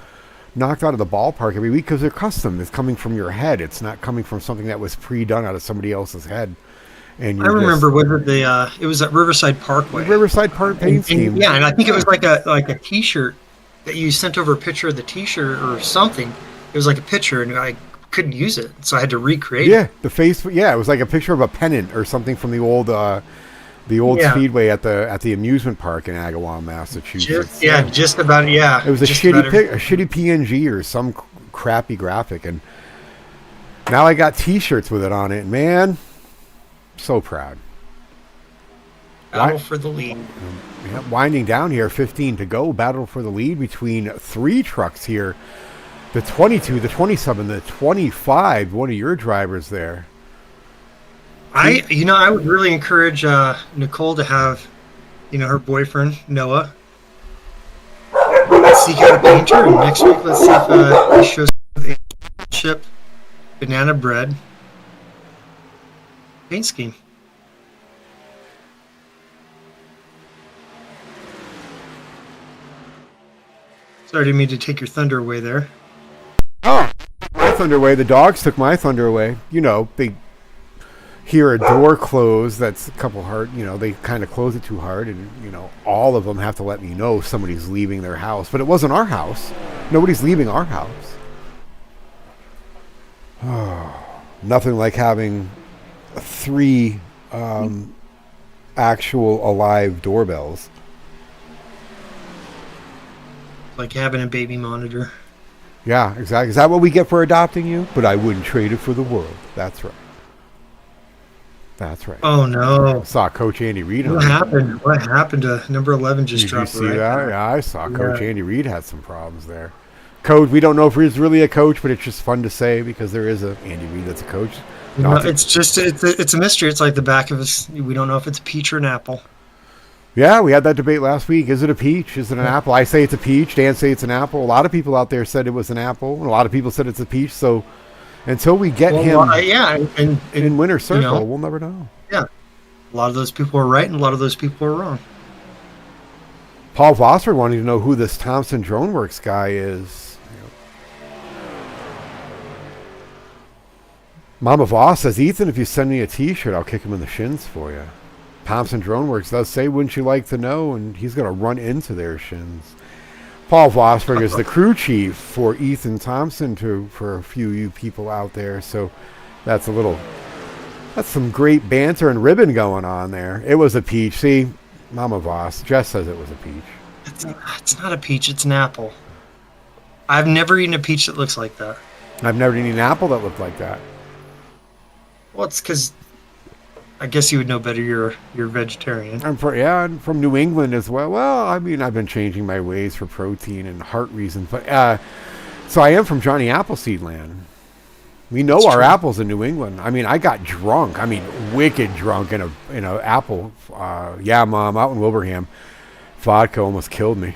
knocked out of the ballpark every week because they're custom. It's coming from your head. It's not coming from something that was pre-done out of somebody else's head. And I remember it was at Riverside Parkway. Riverside Park paint scheme. Yeah, and I think it was like a T-shirt that you sent over a picture of the T-shirt or something. It was like a picture, and I couldn't use it, so I had to recreate it. Yeah, the face. Yeah, it was like a picture of a pennant or something from the old speedway at the amusement park in Agawam, Massachusetts. Just about. Yeah, it was a shitty PNG or some crappy graphic, and now I got T-shirts with it on it. Man, so proud. Battle for the lead. Yeah, winding down here, 15 to go. Battle for the lead between three trucks here. The 22, the 27, the 25. One of your drivers there. I would really encourage Nicole to have, her boyfriend Noah seek out a painter, and next week let's see if he shows up with a chip banana bread paint scheme. Sorry, I didn't mean to take your thunder away there. Oh, my thunder away. The dogs took my thunder away. They hear a door close that's a couple hard, they kind of close it too hard, and all of them have to let me know somebody's leaving their house. But it wasn't our house. Nobody's leaving our house. Oh, nothing like having 3 actual alive doorbells. Like having a baby monitor. Yeah, exactly. Is that what we get for adopting you? But I wouldn't trade it for the world. That's right. That's right. Oh no! I saw Coach Andy Reid. What happened? What happened to number 11? Just dropped. Did you see that? Yeah, I saw Coach Andy Reid had some problems there. Coach, we don't know if he's really a coach, but it's just fun to say because there is a Andy Reid that's a coach. It's a mystery. It's like the back of us. We don't know if it's a peach or an apple. Yeah, we had that debate last week. Is it a peach? Is it an apple? I say it's a peach. Dan say it's an apple. A lot of people out there said it was an apple, and a lot of people said it's a peach. So until we get him in winner's circle, we'll never know. Yeah. A lot of those people are right, and a lot of those people are wrong. Paul Vossford wanting to know who this Thompson Droneworks guy is. Mama Voss says, Ethan, if you send me a T-shirt, I'll kick him in the shins for you. Thompson Droneworks does say, wouldn't you like to know? And he's going to run into their shins. Paul Vossberg is the crew chief for Ethan Thompson for a few of you people out there. So that's some great banter and ribbon going on there. It was a peach. See, Mama Voss. Jess says it was a peach. It's not a peach. It's an apple. I've never eaten a peach that looks like that. I've never eaten an apple that looked like that. Well, it's because I guess you would know better. You're vegetarian. I'm from New England as well. Well, I mean, I've been changing my ways for protein and heart reasons, but so I am from Johnny Appleseed land. We know our apples in New England. I mean, I got drunk. I mean, wicked drunk in a apple. Mom, out in Wilbraham, vodka almost killed me.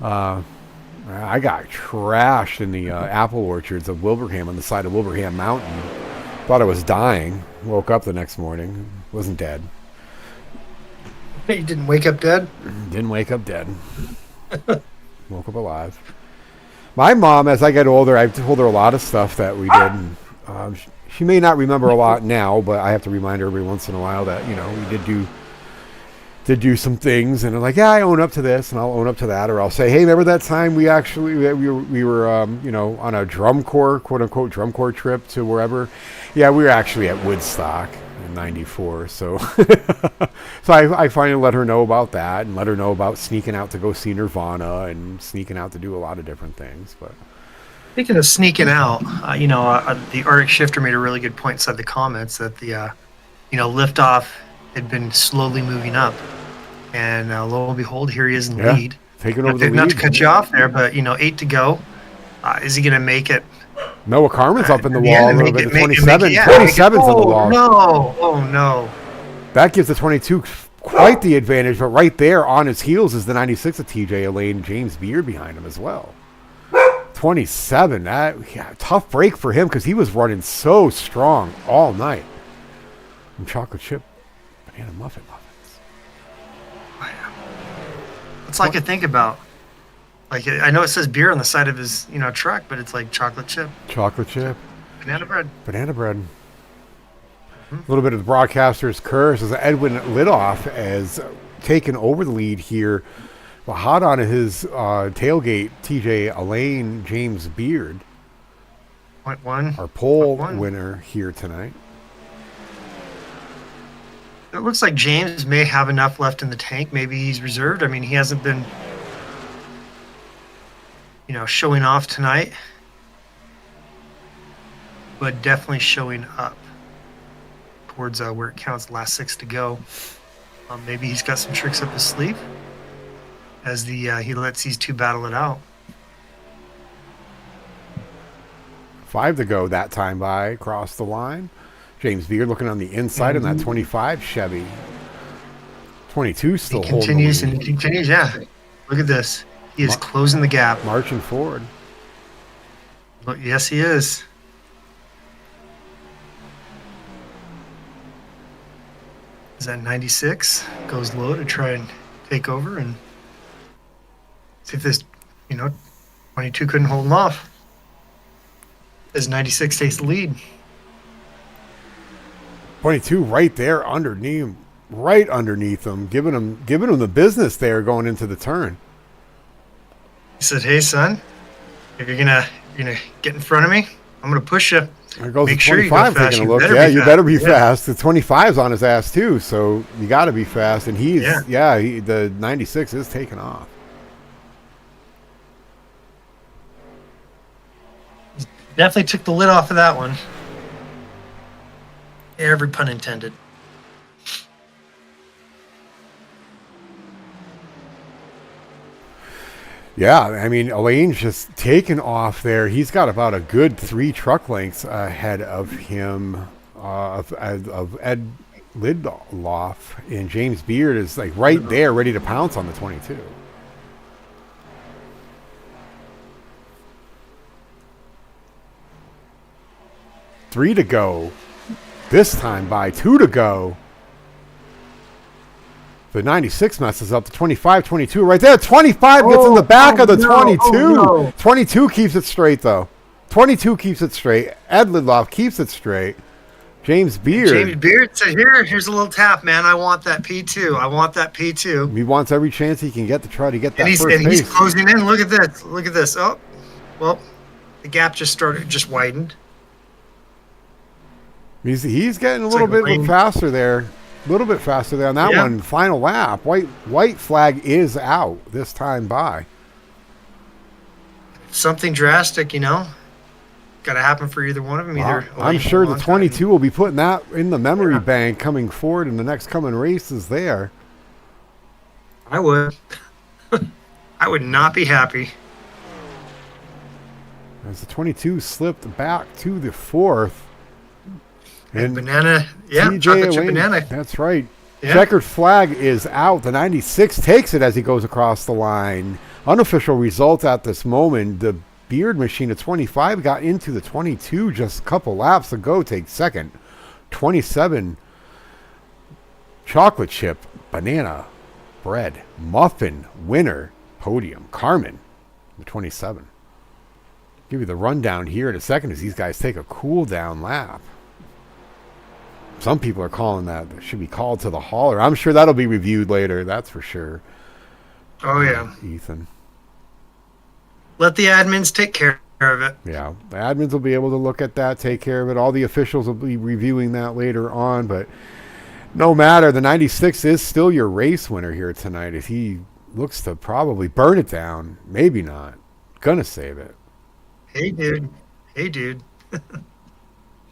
I got trashed in the apple orchards of Wilbraham on the side of Wilbraham Mountain. Thought I was dying. Woke up the next morning. Wasn't dead. You didn't wake up dead? Didn't wake up dead. Woke up alive. My mom, as I get older, I've told her a lot of stuff that we did. And, she may not remember a lot now, but I have to remind her every once in a while that, we did do some things. And I'm like, yeah, I own up to this, and I'll own up to that. Or I'll say, hey, remember that time we were on a drum corps, quote-unquote drum corps trip to wherever? Yeah, we were actually at Woodstock in 94. So I finally let her know about that and let her know about sneaking out to go see Nirvana and sneaking out to do a lot of different things. But speaking of sneaking out, the Arctic Shifter made a really good point inside the comments that the liftoff had been slowly moving up, and lo and behold, here he is in the lead. Taking over the lead. Not to cut you off there, but 8 to go. Is he going to make it? Noah Carmen's up in the wall a little bit. The 27's in the wall. No. That gives the 22 quite the advantage, but right there on his heels is the 96 of TJ Elaine, James Beard behind him as well. 27, tough break for him because he was running so strong all night. And chocolate chip banana muffins. It's like I think about. Like, I know it says beer on the side of his, truck, but it's like chocolate chip. Chocolate chip. Banana bread. Banana bread. A little bit of the broadcaster's curse as Edwin Lidoff has taken over the lead here. Well, hot on his tailgate, TJ Elaine, James Beard. 0.1. Our pole winner here tonight. It looks like James may have enough left in the tank. Maybe he's reserved. I mean, he hasn't been... showing off tonight, but definitely showing up towards where it counts, last 6 to go. Maybe he's got some tricks up his sleeve as he lets these two battle it out. 5 to go that time by across the line. James Beard looking on the inside in that 25 Chevy. 22 still holding. He continues, yeah. Look at this. He is closing the gap. Marching forward. Look, yes, he is. Is that 96? Goes low to try and take over and see if this, 22 couldn't hold him off. As 96 takes the lead. 22 right there underneath him, giving him the business there going into the turn. He said, "Hey, son, if you're gonna get in front of me, I'm gonna push you. There goes Make the sure 25 you go fast. taking a look. You better be fast. The 25's on his ass too, so you got to be fast. And the 96 is taking off. Definitely took the lid off of that one. Every pun intended." Yeah, I mean, Elaine's just taken off there. He's got about a good 3 truck lengths ahead of him, of Ed Lidloff. And James Beard is like right there, ready to pounce on the 22. Three to go. This time by 2 to go. The 96 messes up. The 25, 22 right there. 25 gets in the back of the 22. 22 keeps it straight, though. 22 keeps it straight. Ed Lidloff keeps it straight. James Beard. James Beard said, here's a little tap, man. I want that P2. I want that P2. He wants every chance he can get to try to get that and first pace. He's closing in. Look at this. Look at this. Oh, well, the gap just widened. He's getting a little bit faster there. A little bit faster there on that Yeah. one. Final lap. White flag is out this time by. Something drastic, got to happen for either one of them. Wow. Either I'm sure the 22 will be putting that in the memory bank coming forward in the next coming races there. I would. I would not be happy. As the 22 slipped back to the fourth. And banana, yeah, TJ chocolate chip Elaine, banana. that's right. Yeah. Checkered flag is out. The 96 takes it as he goes across the line. Unofficial result at this moment. The Beard Machine of 25 got into the 22 just a couple laps ago. Takes second. 27 chocolate chip banana bread muffin winner podium. Carmen, the 27. Give you the rundown here in a second as these guys take a cool down lap. Some people are calling that should be called to the hauler. I'm sure that'll be reviewed later. That's for sure. Oh, yeah. Ethan. Let the admins take care of it. Yeah. The admins will be able to look at that, take care of it. All the officials will be reviewing that later on. But no matter, the 96 is still your race winner here tonight. If he looks to probably burn it down, maybe not. Gonna save it. Hey, dude. Hey, dude.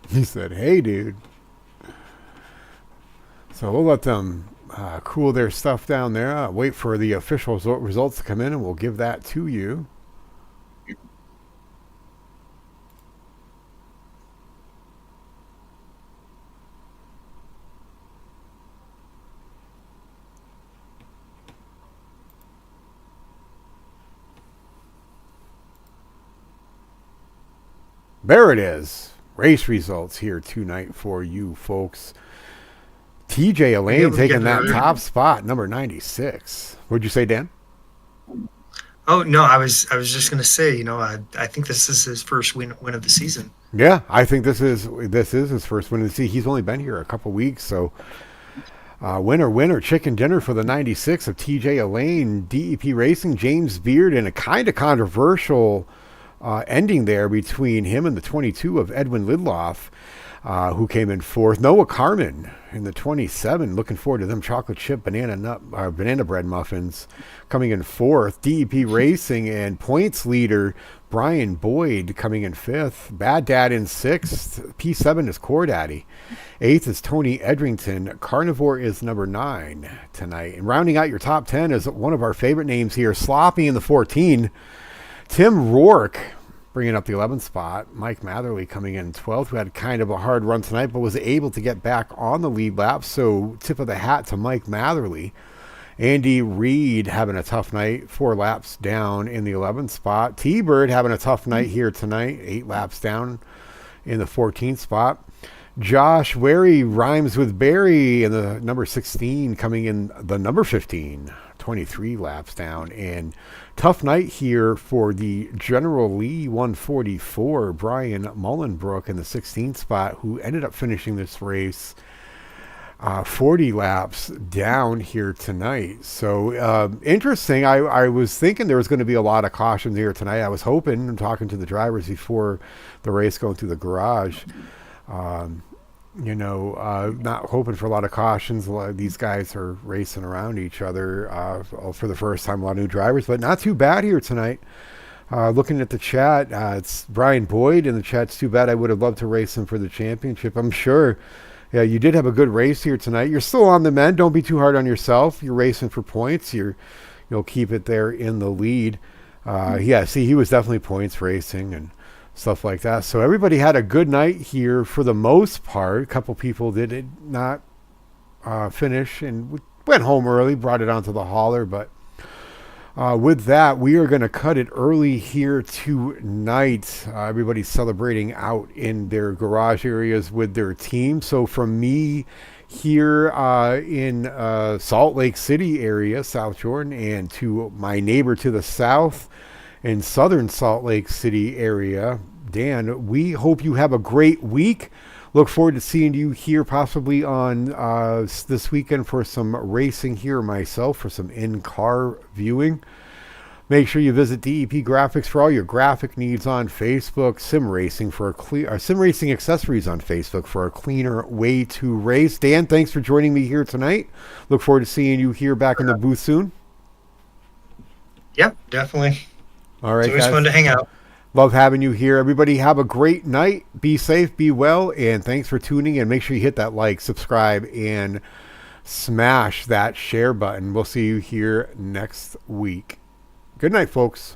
He said, hey, dude. So we'll let them cool their stuff down there. Wait for the official results to come in, and we'll give that to you. There it is. Race results here tonight for you folks. TJ Elaine taking that top spot, number 96. What'd you say, Dan? Oh no, I was just gonna say, I think this is his first win of the season. Yeah, I think this is his first win of the season. He's only been here a couple weeks, so winner, chicken dinner for the 96 of TJ Elaine, DEP Racing, James Beard, and a kind of controversial ending there between him and the 22 of Edwin Lidloff. Who came in fourth. Noah Carmen in the 27. Looking forward to them chocolate chip banana bread muffins coming in fourth. DEP Racing and points leader Brian Boyd coming in fifth. Bad Dad in sixth. P7 is Core Daddy. Eighth is Tony Edrington. Carnivore is number 9 tonight. And rounding out your top 10 is one of our favorite names here, Sloppy in the 14. Tim Rourke bringing up the 11th spot. Mike Matherly coming in 12th, who had kind of a hard run tonight, but was able to get back on the lead lap. So tip of the hat to Mike Matherly. Andy Reid having a tough night, 4 laps down in the 11th spot. T-Bird having a tough night here tonight, 8 laps down in the 14th spot. Josh Wary rhymes with Barry in the number 16, coming in the number 15, 23 laps down. And tough night here for the General Lee 144, Brian Mullenbrook in the 16th spot, who ended up finishing this race 40 laps down here tonight. So interesting. I was thinking there was going to be a lot of cautions here tonight. I was hoping, and talking to the drivers before the race going through the garage, not hoping for a lot of cautions. These guys are racing around each other for the first time, a lot of new drivers, but not too bad here tonight. Looking at the chat, it's Brian Boyd in the chat. It's too bad. I would have loved to race him for the championship. I'm sure. Yeah, you did have a good race here tonight. You're still on the mend. Don't be too hard on yourself. You're racing for points. You'll keep it there in the lead. He was definitely points racing and stuff like that. So everybody had a good night here for the most part. A couple people did not finish and went home early, brought it onto the hauler. But with that, we are going to cut it early here tonight. Everybody's celebrating out in their garage areas with their team. So from me here in Salt Lake City area, South Jordan, and to my neighbor to the south in southern Salt Lake City area, Dan, we hope you have a great week. Look forward to seeing you here possibly on this weekend for some racing here myself, for some in-car viewing. Make sure you visit DEP Graphics for all your graphic needs on Facebook. Sim Racing Sim Racing Accessories on Facebook for a cleaner way to race. Dan, thanks for joining me here tonight. Look forward to seeing you here back in the booth soon. Yep, definitely. All right, It's always guys. fun to hang out. Love having you here. Everybody have a great night. Be safe, be well, and thanks for tuning in. Make sure you hit that like, subscribe, and smash that share button. We'll see you here next week. Good night, folks.